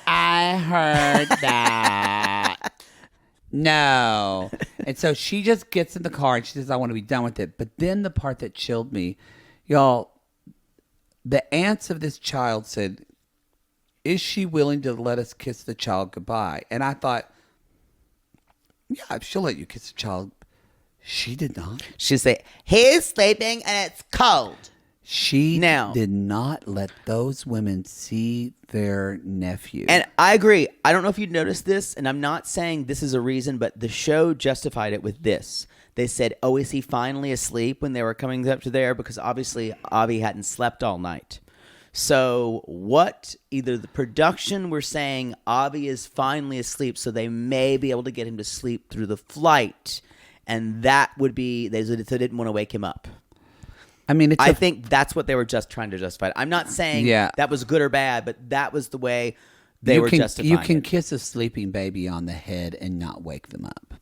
I heard that. No. And so she just gets in the car and she says, I want to be done with it. But then the part that chilled me, y'all, the aunts of this child said, is she willing to let us kiss the child goodbye? And I thought, yeah, she'll let you kiss the child. She did not. She said, he's sleeping and it's cold. She did not let those women see their nephew. And I agree. I don't know if you noticed this, and I'm not saying this is a reason, but the show justified it with this. They said, oh, is he finally asleep when they were coming up to there? Because obviously Avi hadn't slept all night. So either the production were saying Avi is finally asleep, so they may be able to get him to sleep through the flight. And that would be, they didn't want to wake him up. I mean, I think that's what they were just trying to justify. I'm not saying that was good or bad, but that was the way they were justifying You can kiss a sleeping baby on the head and not wake them up.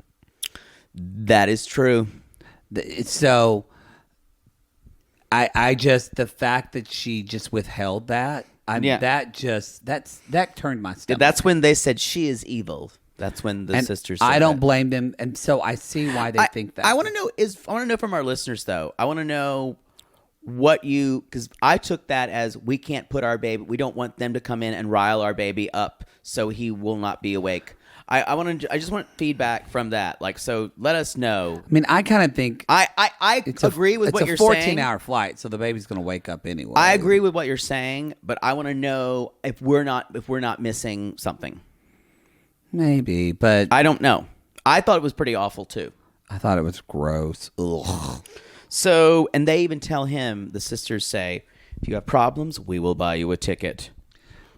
That is true. So, I just, the fact that she just withheld that, that turned my stomach. That's when they said she is evil. That's when the sisters said I don't blame them, and so I see why they think that. I want to know from our listeners, though. I want to know because I took that as we can't put our baby, we don't want them to come in and rile our baby up so he will not be awake. I just want feedback from that. So let us know. I mean, I kind of think I agree with what you're saying. It's a 14-hour flight, so the baby's going to wake up anyway. I agree with what you're saying, but I want to know if we're not missing something. Maybe, but I don't know. I thought it was pretty awful too. I thought it was gross. Ugh. So, and they even tell him, the sisters say, if you have problems, we will buy you a ticket.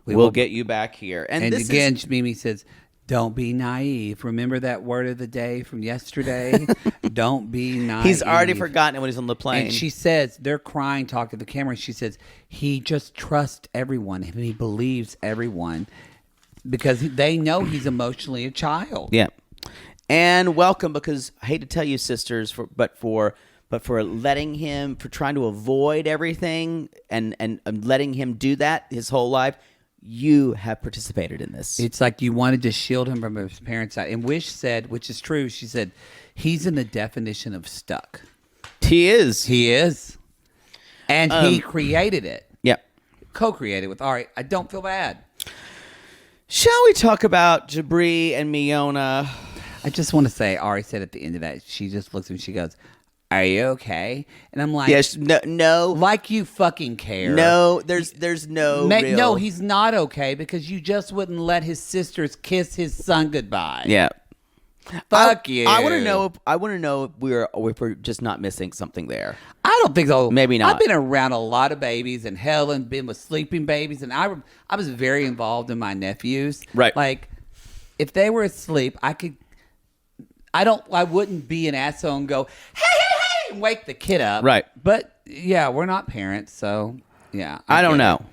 We'll get you back here. And again, Mimi says, don't be naive. Remember that word of the day from yesterday? Don't be naive. He's already forgotten it when he's on the plane. And she says, they're crying, talk to the camera. She says, he just trusts everyone and he believes everyone because they know he's emotionally a child. Yeah. And welcome, because I hate to tell you, sisters, but for letting him, for trying to avoid everything and letting him do that his whole life, you have participated in this. It's like you wanted to shield him from his parents' side. And Wish said, which is true, she said, he's in the definition of stuck. He is. He is. And he created it. Yep. Co-created with Ari. I don't feel bad. Shall we talk about Jibri and Miona? I just want to say, Ari said at the end of that, she just looks at me, she goes, "Are you okay?" And I'm like, Yes, no. like you fucking care. No, there's no real... No, he's not okay because you just wouldn't let his sisters kiss his son goodbye. Yeah. Fuck you. I want to know if we're just not missing something there. I don't think so. Maybe not. I've been around a lot of babies, and Helen been with sleeping babies, and I was very involved in my nephews. Right. Like, if they were asleep, I wouldn't be an asshole and go, hey, and wake the kid up. Right. But yeah, we're not parents, so yeah. I don't know.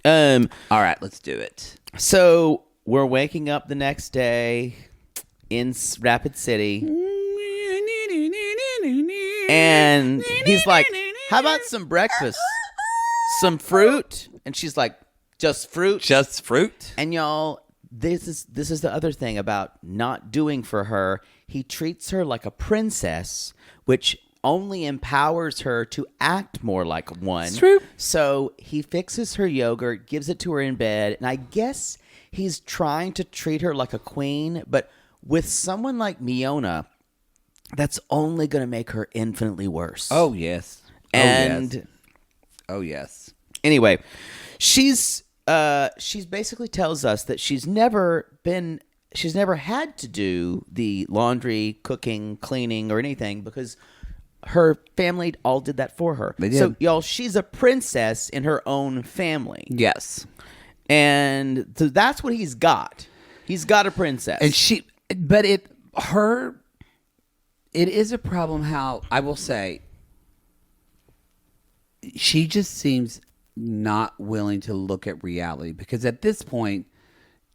All right, let's do it. So we're waking up the next day in Rapid City, and he's like, "How about some breakfast? Some fruit?" And she's like, "Just fruit." Just fruit. And y'all, this is the other thing about not doing for her. He treats her like a princess, which only empowers her to act more like one. It's true. So he fixes her yogurt, gives it to her in bed, and I guess he's trying to treat her like a queen, but with someone like Miona, that's only going to make her infinitely worse. Oh, yes. Oh, yes. Anyway, she's basically tells us that she's never had to do the laundry, cooking, cleaning, or anything because her family all did that for her. They did. So, y'all, she's a princess in her own family. Yes. And so that's what he's got. He's got a princess. And it is a problem how, I will say, she just seems not willing to look at reality because at this point,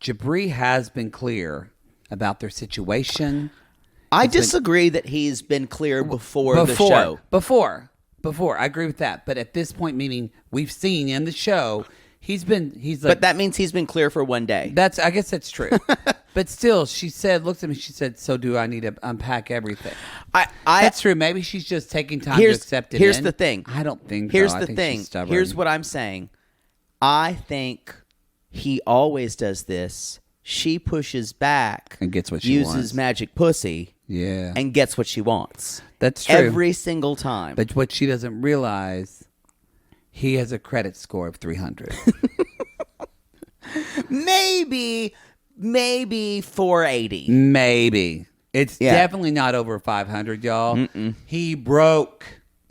Jibri has been clear about their situation. I disagree that he's been clear before the show. Before. I agree with that. But at this point, meaning we've seen in the show, he's like. But that means he's been clear for one day. I guess that's true. But still, she looks at me, she said, "So do I need to unpack everything?" That's true. Maybe she's just taking time to accept it. Here's the thing. I don't think Here's so. the thing. She's stubborn. Here's what I'm saying. I think he always does this. She pushes back and gets what she uses wants. magic pussy, Yeah. and gets what she wants. That's true. Every single time. But what she doesn't realize, he has a credit score of 300. Maybe 480. Maybe. It's definitely not over 500, y'all. Mm-mm. He broke.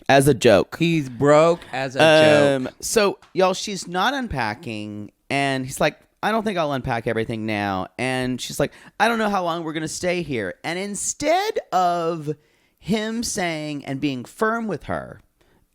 As a joke. He's broke as a joke. So, y'all, she's not unpacking, and he's like, "I don't think I'll unpack everything now." And she's like, "I don't know how long we're going to stay here." And instead of him saying and being firm with her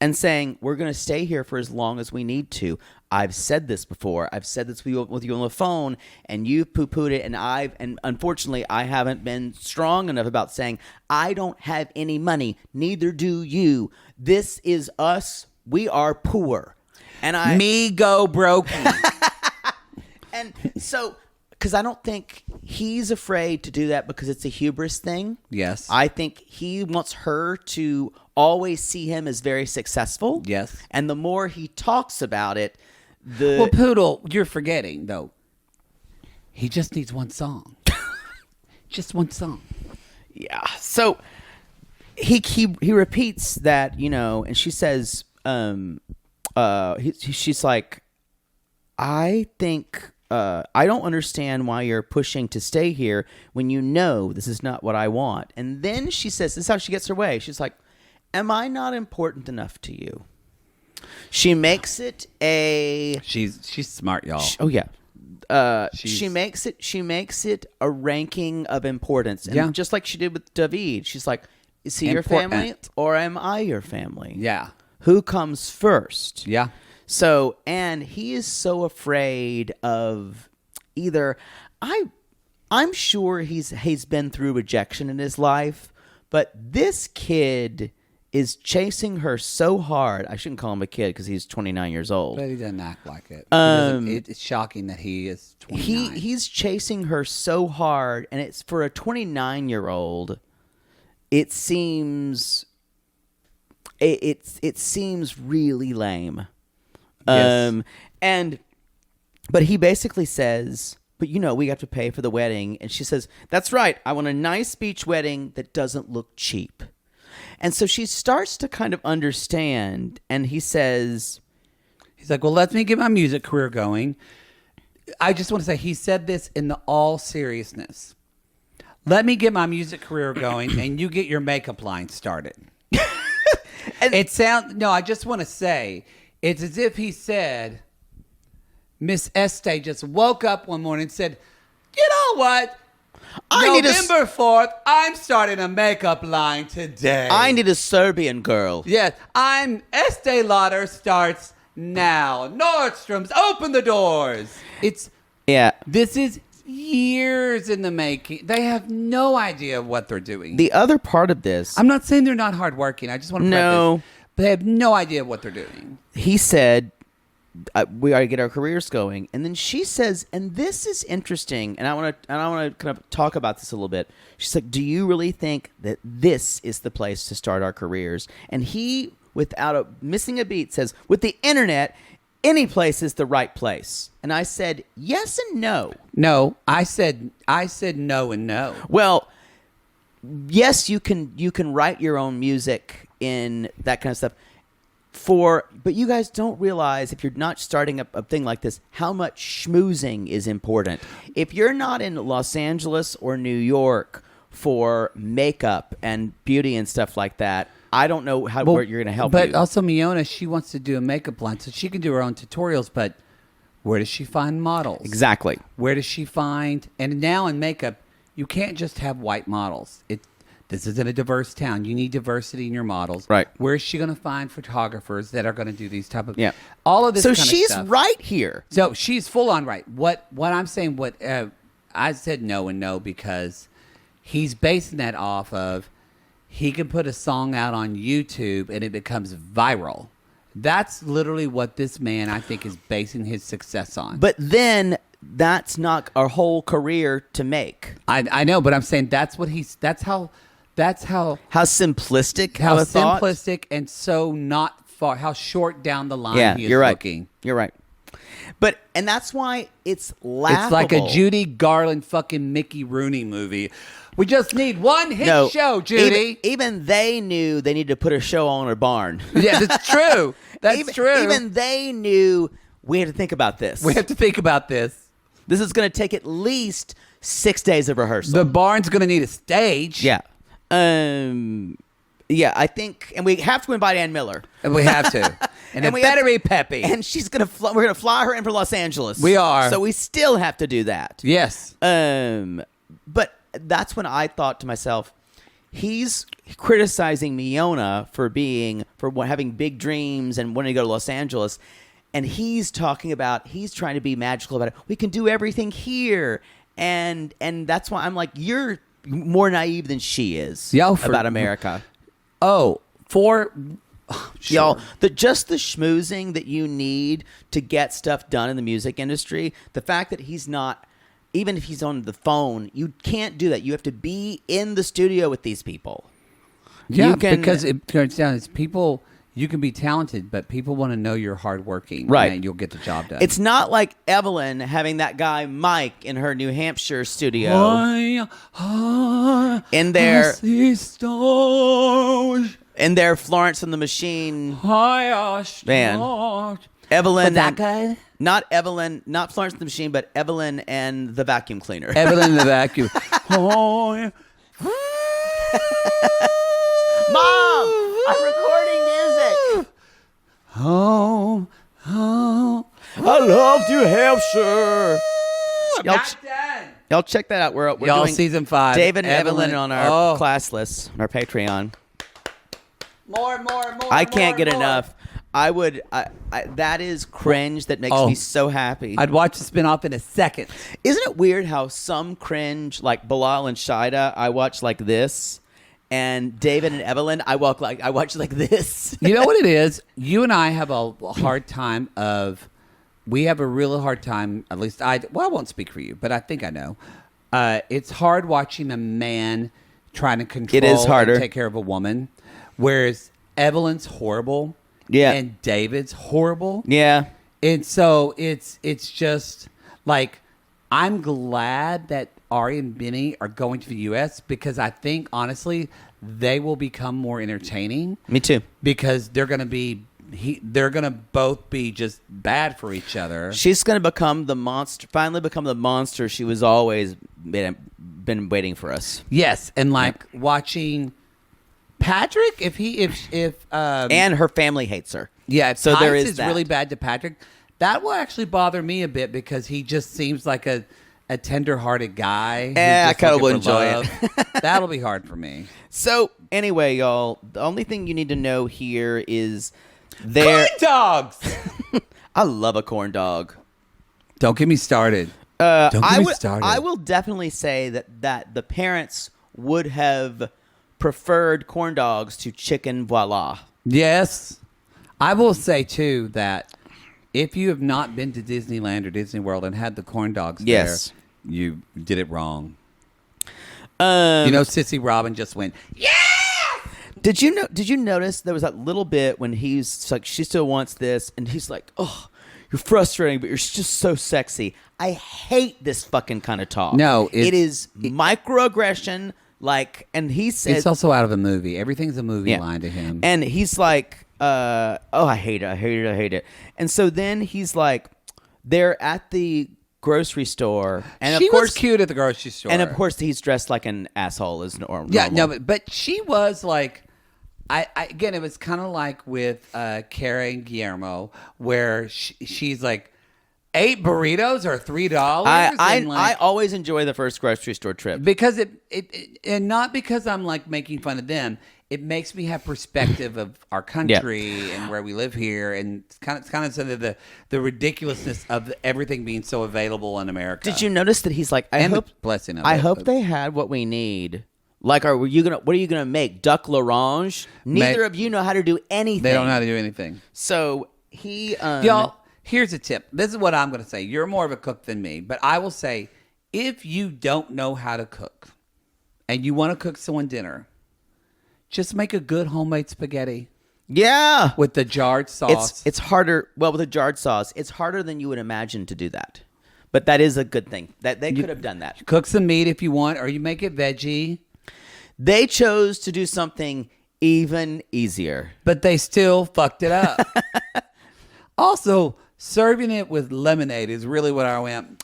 and saying, "We're going to stay here for as long as we need to. I've said this before. I've said this with you on the phone, and you've poo-pooed it, and unfortunately, I haven't been strong enough about saying, I don't have any money. Neither do you. This is us. We are poor." And Me go brokey. And so, because I don't think he's afraid to do that because it's a hubris thing. Yes. I think he wants her to always see him as very successful. Yes. And the more he talks about it, Well, Poodle, you're forgetting, though. He just needs one song. Just one song. Yeah. So he repeats that, and she says, she's like, "I think I don't understand why you're pushing to stay here when you know this is not what I want." And then she says, this is how she gets her way. She's like, "Am I not important enough to you?" She makes it a... She's smart, y'all. Oh, yeah. She makes it a ranking of importance. And just like she did with David, she's like, "Is he your family or am I your family?" Yeah. Who comes first? Yeah. So, and he is so afraid of either... I'm sure he's been through rejection in his life, but this kid is chasing her so hard. I shouldn't call him a kid because he's 29 years old. But he doesn't act like it. It's shocking that he is 29. He's chasing her so hard, and it's for a 29-year-old. It seems it seems really lame. Yes. But he basically says, but we have to pay for the wedding. And she says, that's right. I want a nice beach wedding that doesn't look cheap. And so she starts to kind of understand. And he says, he's like, well, let me get my music career going. I just want to say he said this in the all seriousness. Let me get my music career going and you get your makeup line started. And I just want to say, it's as if he said, Miss Estee just woke up one morning and said, you know what? November 4th, I'm starting a makeup line today. I need a Serbian girl. Yes, Estee Lauder starts now. Nordstrom's, open the doors. This is years in the making. They have no idea what they're doing. The other part of this, I'm not saying they're not hardworking. I just want to preface, but they have no idea what they're doing. He said, we got to get our careers going. And then she says, and this is interesting, and I want to kind of talk about this a little bit. She's like, do you really think that this is the place to start our careers? And he, without missing a beat, says, with the internet, any place is the right place. And I said, yes and no. No, I said no and no. Well, yes, you can write your own music in that kind of stuff. But you guys don't realize, if you're not starting a thing like this, how much schmoozing is important. If you're not in Los Angeles or New York for makeup and beauty and stuff like that, I don't know where you're going to help. But also, Miona, she wants to do a makeup line, so she can do her own tutorials. But where does she find models? Exactly. Where does she find? And now in makeup, you can't just have white models. This isn't a diverse town. You need diversity in your models. Right. Where's she going to find photographers that are going to do these type of... Yeah. All of this So kind of she's stuff. right here. So she's full on right. What I'm saying, I said no and no because he's basing that off of he can put a song out on YouTube and it becomes viral. That's literally what this man, I think, is basing his success on. But then that's not our whole career to make. I know, but I'm saying that's how simplistic. How simplistic and so not far. How short down the line he is looking. You're right. And that's why it's laughable. It's like a Judy Garland fucking Mickey Rooney movie. We just need one hit show, Judy. Even they knew they needed to put a show on their barn. Yeah, that's true. That's true. Even they knew we had to think about this. We have to think about this. This is going to take at least 6 days of rehearsal. The barn's going to need a stage. Yeah. Yeah, I think, and we have to invite Ann Miller. And we have to. And it better be peppy. And she's gonna we're gonna fly her in from Los Angeles. We are. So we still have to do that. Yes. But that's when I thought to myself, he's criticizing Miona for having big dreams and wanting to go to Los Angeles. And he's talking about, he's trying to be magical about it. We can do everything here. And that's why I'm like, you're more naive than she is about America. Sure. Y'all, just the schmoozing that you need to get stuff done in the music industry, the fact that he's not, even if he's on the phone, you can't do that. You have to be in the studio with these people. Yeah, because it turns down, it's people, you can be talented, but people want to know you're hardworking. Right. And you'll get the job done. It's not like Evelyn having that guy Mike in her New Hampshire studio. In their Florence and the Machine band. Evelyn. That guy? Not Evelyn, not Florence and the Machine, but Evelyn and the vacuum cleaner. Evelyn and the vacuum. Mom, I'm recording music. I love New Hampshire. Y'all check that out. We're doing season 5. David and Evelyn on our class list, on our Patreon. More. I can't get enough. That is cringe that makes me so happy. I'd watch the spinoff in a second. Isn't it weird how some cringe, like Bilal and Shida, I watch like this, And David and Evelyn, I watch like this. You know what it is? You and I have a hard time we have a really hard time, at least I won't speak for you, but I think I know. It's hard watching a man trying to control It is harder. and take care of a woman, whereas Evelyn's horrible. Yeah. And David's horrible. Yeah. And so it's just like, I'm glad that Ari and Bini are going to the U.S. because I think, honestly, they will become more entertaining. Me too. Because they're going to both be just bad for each other. She's going to become the monster, finally become the monster she was always been waiting for us. Yes, and watching Patrick, and her family hates her. yeah, if So there Tice is that. really bad to Patrick, that will actually bother me a bit because he just seems like a tender-hearted guy. I kind of will enjoy it. That'll be hard for me. So anyway, y'all, the only thing you need to know here is corn dogs. I love a corn dog. Don't get me started. Don't get me started. I will definitely say that the parents would have preferred corn dogs to chicken voila. Yes. I will say, too, that if you have not been to Disneyland or Disney World and had the corn dogs Yes. there, you did it wrong. Sissy Robin just went, yeah! Did you notice there was that little bit when he's like, she still wants this, and he's like, oh, you're frustrating, but you're just so sexy. I hate this fucking kind of talk. No, it is microaggression. Like, and he says, it's also out of a movie. Everything's a movie line to him. And he's like, oh, I hate it. And so then he's like, they're at the grocery store, and she of course was cute at the grocery store, and of course he's dressed like an asshole as normal. Yeah, no, but she was like, I again, it was kind of like with Kara and Guillermo, where she's like, 8 burritos or $3. I always enjoy the first grocery store trip because it and not because I'm like making fun of them. It makes me have perspective of our country and where we live here, and it's kind of sort of the ridiculousness of everything being so available in America. Did you notice that he's like, I hope they had what we need. Like, what are you gonna make? Duck l'orange? Neither of you know how to do anything. They don't know how to do anything. So he, y'all, here's a tip. This is what I'm going to say. You're more of a cook than me, but I will say, if you don't know how to cook and you want to cook someone dinner, just make a good homemade spaghetti. Yeah, with the jarred sauce. It's harder. Well, with the jarred sauce, it's harder than you would imagine to do that. But that is a good thing. That they could have done that. Cook some meat if you want, or you make it veggie. They chose to do something even easier, but they still fucked it up. Also, serving it with lemonade is really what I went.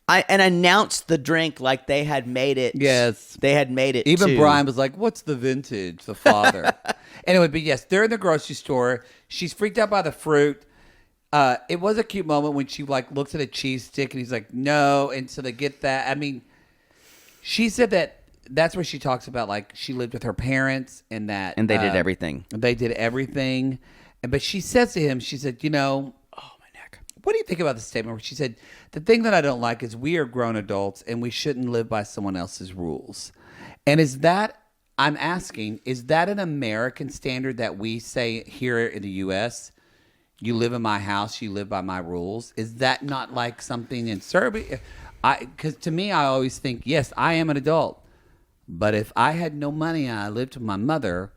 And announced the drink like they had made it. Yes. They had made it. Even too. Brian was like, what's the vintage? The father. Anyway, but yes, they're in the grocery store. She's freaked out by the fruit. It was a cute moment when she like looks at a cheese stick and he's like, no. And so they get that. I mean, she said that's where she talks about like she lived with her parents and that. And they did everything. They did everything. But she says to him, she said, what do you think about the statement where she said, the thing that I don't like is we are grown adults and we shouldn't live by someone else's rules. And I'm asking, is that an American standard that we say here in the U.S., you live in my house, you live by my rules? Is that not like something in Serbia? Because to me, I always think, yes, I am an adult. But if I had no money and I lived with my mother,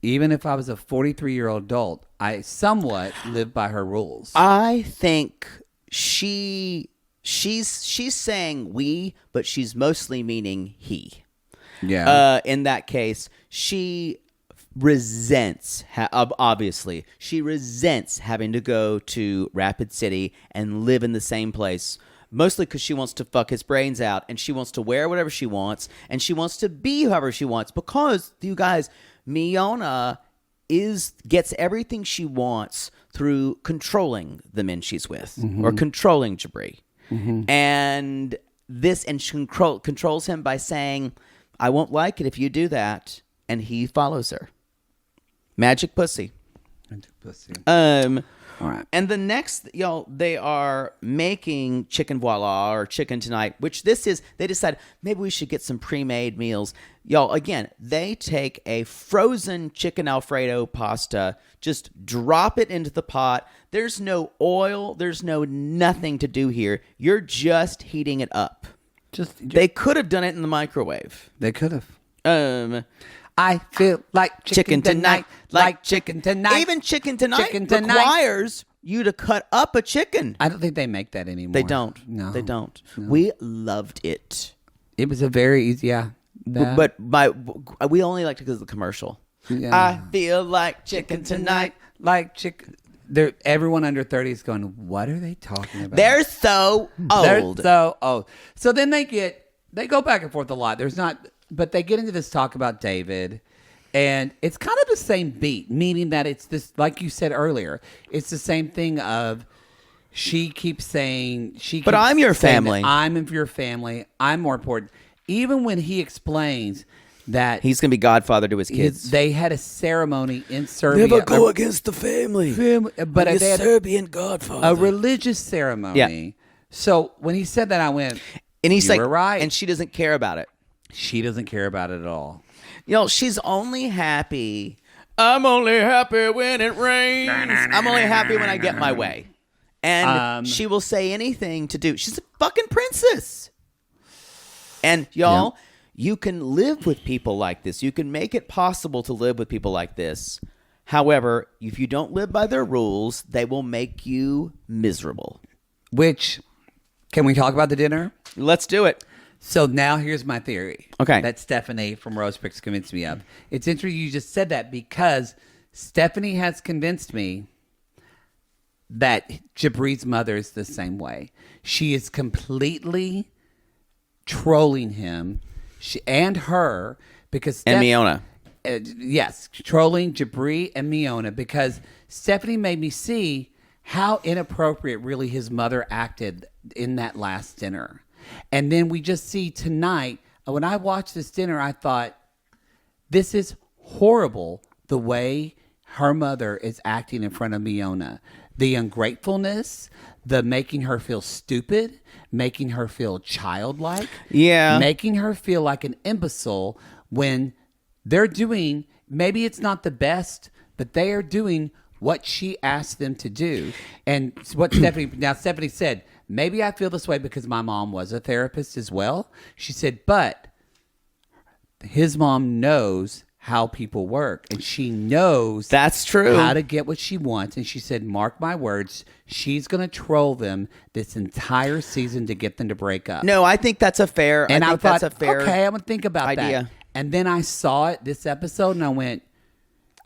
even if I was a 43-year-old adult, I somewhat live by her rules. I think she's saying we, but she's mostly meaning he. Yeah. In that case, she resents, obviously, she resents having to go to Rapid City and live in the same place. Mostly because she wants to fuck his brains out, and she wants to wear whatever she wants, and she wants to be whoever she wants. Because, you guys, Miona gets everything she wants through controlling the men she's with, or controlling Jibri. And she controls him by saying, I won't like it if you do that. And he follows her. Magic pussy. All right. And the next, they are making chicken voila or chicken tonight, which this is, they decide maybe we should get some pre-made meals. Y'all, again, they take a frozen chicken Alfredo pasta, just drop it into the pot. There's no oil. There's no nothing to do here. You're just heating it up. They could have done it in the microwave. They could have. I feel like chicken tonight, like chicken tonight. Even chicken tonight requires you to cut up a chicken. I don't think they make that anymore. They don't. No. They don't. No. We loved it. It was a very easy, But we only liked it because of the commercial. Yeah. I feel like chicken tonight. Like chicken. Everyone under 30 is going, what are they talking about? They're so old. They're so old. So then they go back and forth a lot. But they get into this talk about David, and it's kind of the same beat, meaning that it's this, like you said earlier, it's the same thing of she keeps saying, but I'm your family. I'm in your family. I'm more important. Even when he explains that he's going to be godfather to his kids. They had a ceremony in Serbia. Never go against the family. But I'm they had Serbian godfather. A religious ceremony. Yeah. So when he said that, I went, and he's you were right. And she doesn't care about it. She doesn't care about it at all. She's only happy. I'm only happy when it rains. I'm only happy when I get my way. And she will say anything to do. She's a fucking princess. And y'all, you can live with people like this. You can make it possible to live with people like this. However, if you don't live by their rules, they will make you miserable. Which, can we talk about the dinner? Let's do it. So now here's my theory. Okay. That Stephanie from Rose Bricks convinced me of. It's interesting you just said that because Stephanie has convinced me that Jibri's mother is the same way. She is completely trolling him and her because... And Miona. Yes, trolling Jibri and Miona because Stephanie made me see how inappropriate really his mother acted in that last dinner. And then we just see tonight, when I watched this dinner, I thought, this is horrible the way her mother is acting in front of Miona. The ungratefulness, the making her feel stupid, making her feel childlike, making her feel like an imbecile when they're doing, maybe it's not the best, but they are doing what she asked them to do. And what Stephanie said, maybe I feel this way because my mom was a therapist as well. She said, but his mom knows how people work and she knows that's true how to get what she wants. And she said, mark my words, she's going to troll them this entire season to get them to break up. No, I think that's a fair and I thought, that's a fair okay, I'm going to think about idea. That. And then I saw it this episode and I went,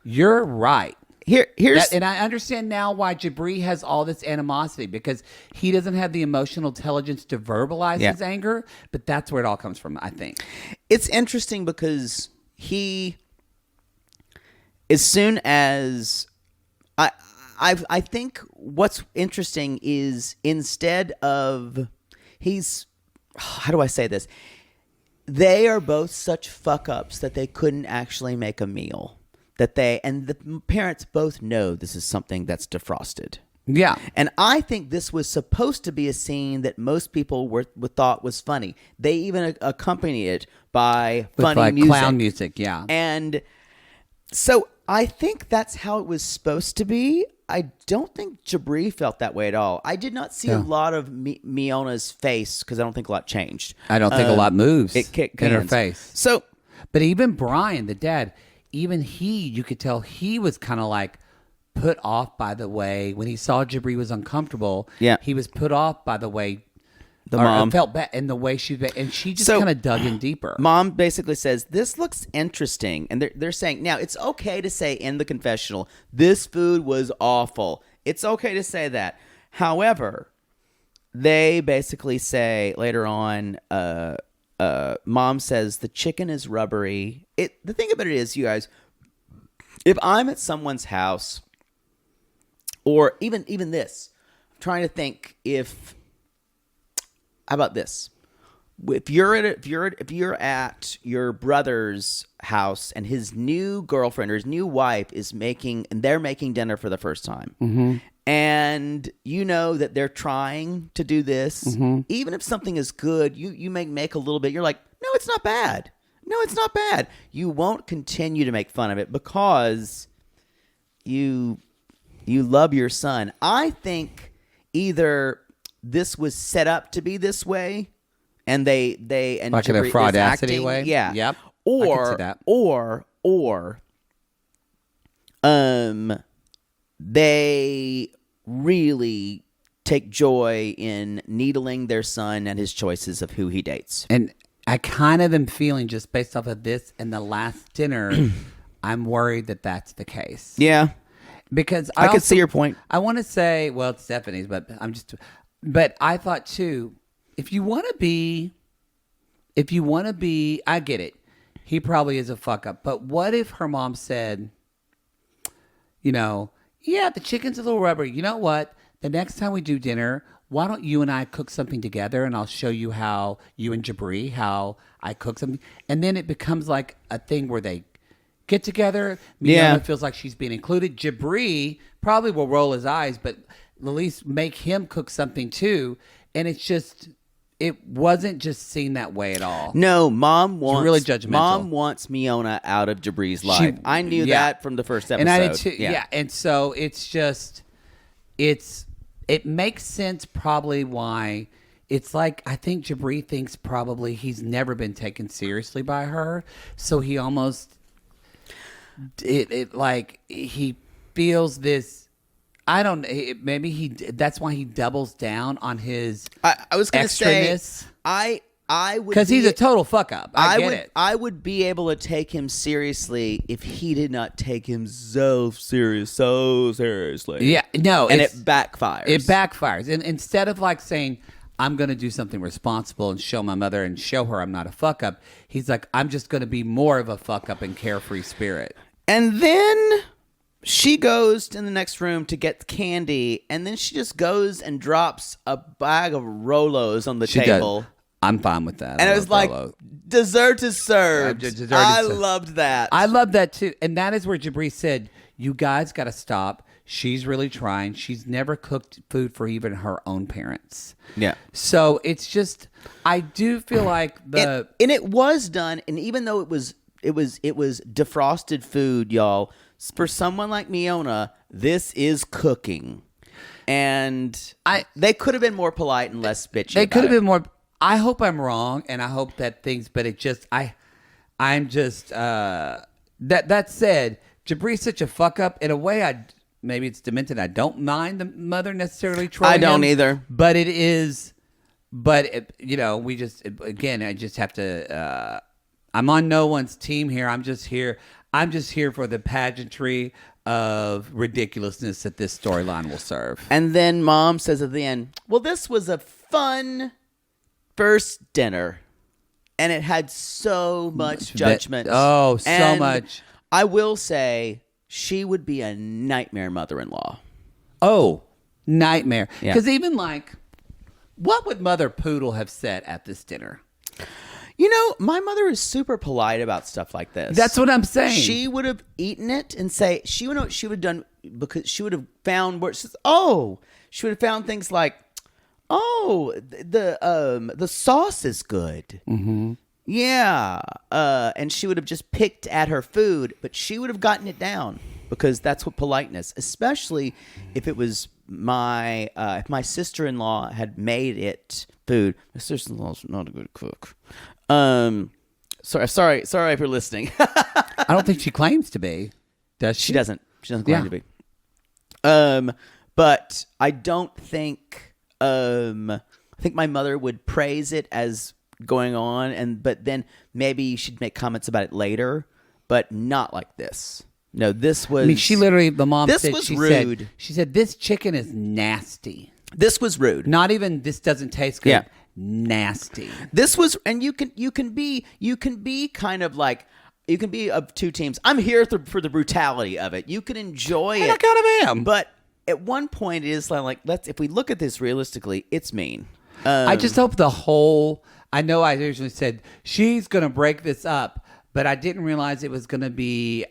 you're right. Here's and I understand now why Jibri has all this animosity because he doesn't have the emotional intelligence to verbalize his anger, but that's where it all comes from, I think. It's interesting because as soon as I think what's interesting is instead of how do I say this? They are both such fuck ups that they couldn't actually make a meal. And the parents both know this is something that's defrosted. Yeah. And I think this was supposed to be a scene that most people thought was funny. They even accompanied it by funny music. Clown music, yeah. And so I think that's how it was supposed to be. I don't think Jibri felt that way at all. I did not see a lot of Miona's face because I don't think a lot changed. I don't think a lot moves in her face. So, but even Brian, the dad... Even you could tell he was kind of like put off by the way when he saw Jibri was uncomfortable. Yeah, he was put off by the way the mom felt bad and the way and she just kind of dug in deeper. Mom basically says this looks interesting, and they're saying now it's okay to say in the confessional this food was awful. It's okay to say that. However, they basically say later on. Mom says the chicken is rubbery. The thing about it is, you guys, if I'm at someone's house, or even this, I'm trying to think how about this? If you're at your brother's house and his new girlfriend or his new wife is making dinner for the first time, and you know that they're trying to do this. Mm-hmm. Even if something is good, you may make a little bit. You're like, no, it's not bad. No, it's not bad. You won't continue to make fun of it because you love your son. I think either this was set up to be this way, and they and like in a Jibri is fraudacity acting, way. yeah, Yep. I can see that. or they really take joy in needling their son and his choices of who he dates. And I kind of am feeling, just based off of this and the last dinner, I'm worried that that's the case. Yeah, Because I could see your point. I want to say, well, it's Stephanie's, but but I thought too, if you want to be, I get it. He probably is a fuck up. But what if her mom said, yeah, the chicken's a little rubbery. You know what? The next time we do dinner, why don't you and I cook something together, and I'll show you how you and Jibri, how I cook something. And then it becomes like a thing where they get together. Miona feels like she's being included. Jibri probably will roll his eyes, but at least make him cook something too. And it's just, it wasn't just seen that way at all. No, Mom wants really judgmental. Mom wants Miona out of Jabri's life. I knew that from the first episode. And I did too. Yeah. And so it's just, it makes sense probably why it's like, I think Jibri thinks probably he's never been taken seriously by her. So he almost, like he feels this, I don't, maybe that's why he doubles down on his I was going to say, I would, because he's a total fuck up. I get it. I would be able to take him seriously if he did not take himself so seriously. Yeah, no, and it backfires. It backfires, and instead of like saying, I'm going to do something responsible and show my mother and show her I'm not a fuck up, he's like, I'm just going to be more of a fuck up and carefree spirit. And then she goes in the next room to get candy, and then she just goes and drops a bag of Rolos on the table. Does. I'm fine with that. And it was like, dessert is served. I loved that. I love that too. And that is where Jibri said, you guys got to stop. She's really trying. She's never cooked food for even her own parents. Yeah. So it's just, I do feel like and it was done, and even though it was defrosted food, y'all, for someone like Miona, this is cooking. And they could have been more polite and less bitchy. They could have been more. I hope I'm wrong, and I hope that things, but it just, I'm just, that said, Jibri's such a fuck up. In a way, maybe it's demented. I don't mind the mother necessarily trolling I don't him, either. But it is, we just, again, I just have to, I'm on no one's team here. I'm just here for the pageantry of ridiculousness that this storyline will serve. And then Mom says at the end, well, this was a fun first dinner, and it had so much judgment. So much. I will say she would be a nightmare mother-in-law. Oh, nightmare. Yeah. Because even like, what would Mother Poodle have said at this dinner? My mother is super polite about stuff like this. That's what I'm saying. She would have eaten it and say, she would know what she would have done, because she would have found she would have found things like, the sauce is good. Mm-hmm. Yeah. And she would have just picked at her food, but she would have gotten it down, because that's what politeness, especially if it was if my sister-in-law had made it food. My sister-in-law's not a good cook. Sorry if you're listening. I don't think she claims to be. Does she? She doesn't claim to be. But I don't think, I think my mother would praise it as going on, but then maybe she'd make comments about it later, but not like this. No, this was. I mean, she literally, the mom this said, was she rude. She said, this chicken is nasty. This was rude. Not even, this doesn't taste good. Yeah. Nasty. This was, and you can be kind of like, you can be of two teams. I'm here for the brutality of it. You can enjoy it. I kind of am. But at one point, it is like, if we look at this realistically, it's mean. I just hope I know I originally said she's going to break this up, but I didn't realize it was going to be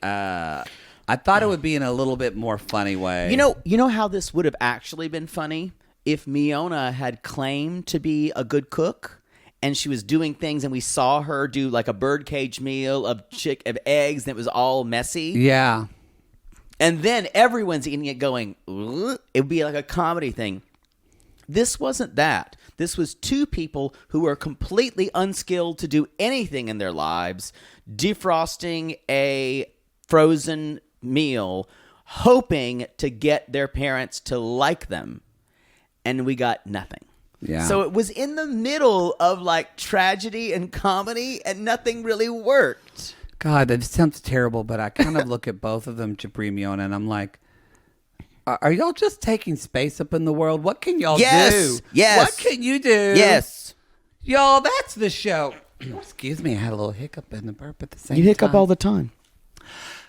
I thought it would be in a little bit more funny way. You know how this would have actually been funny if Miona had claimed to be a good cook and she was doing things and we saw her do like a birdcage meal of eggs and it was all messy. Yeah. And then everyone's eating it going, ugh. It would be like a comedy thing. This wasn't that. This was two people who were completely unskilled to do anything in their lives, defrosting a frozen meal, hoping to get their parents to like them. And we got nothing. Yeah. So it was in the middle of like tragedy and comedy, and nothing really worked. God, that sounds terrible, but I kind of look at both of them, Jibri and Miona, and I'm like, are y'all just taking space up in the world? What can y'all do? Yes. What can you do? Yes. Y'all, that's the show. Excuse me, I had a little hiccup and a burp at the same time. You hiccup all the time.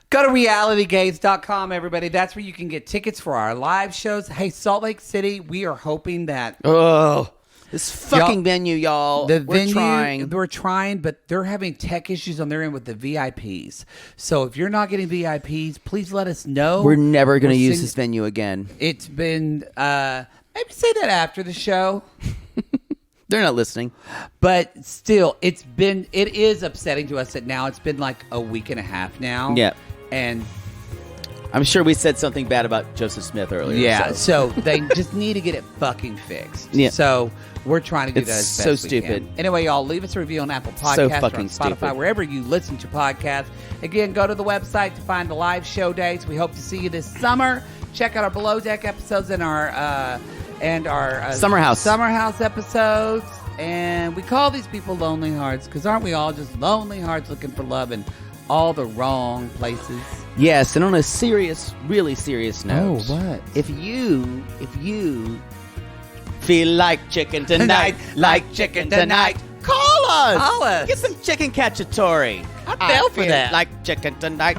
Go to realitygates.com, everybody. That's where you can get tickets for our live shows. Hey, Salt Lake City, we are hoping that... Oh, this fucking venue, y'all. We're trying, but they're having tech issues on their end with the VIPs. So if you're not getting VIPs, please let us know. We're never going to use this venue again. It's been... maybe say that after the show. They're not listening. But still, it is upsetting to us that now it's been like a week and a half now. Yeah. And I'm sure we said something bad about Joseph Smith earlier. Yeah, so they just need to get it fucking fixed. Yeah. So we're trying to do that as best so we stupid. can. Anyway, y'all, leave us a review on Apple Podcasts So or on fucking Spotify, stupid. wherever you listen to podcasts. Again, go to the website to find the live show dates. We hope to see you this summer. Check out our Below Deck episodes and our Summer House episodes. And we call these people lonely hearts because aren't we all just lonely hearts looking for love in all the wrong places? Yes, and on a really serious note. Oh, what? If you feel like chicken tonight, call us. Call us. Get some chicken cacciatore. I fell for that. Like chicken tonight,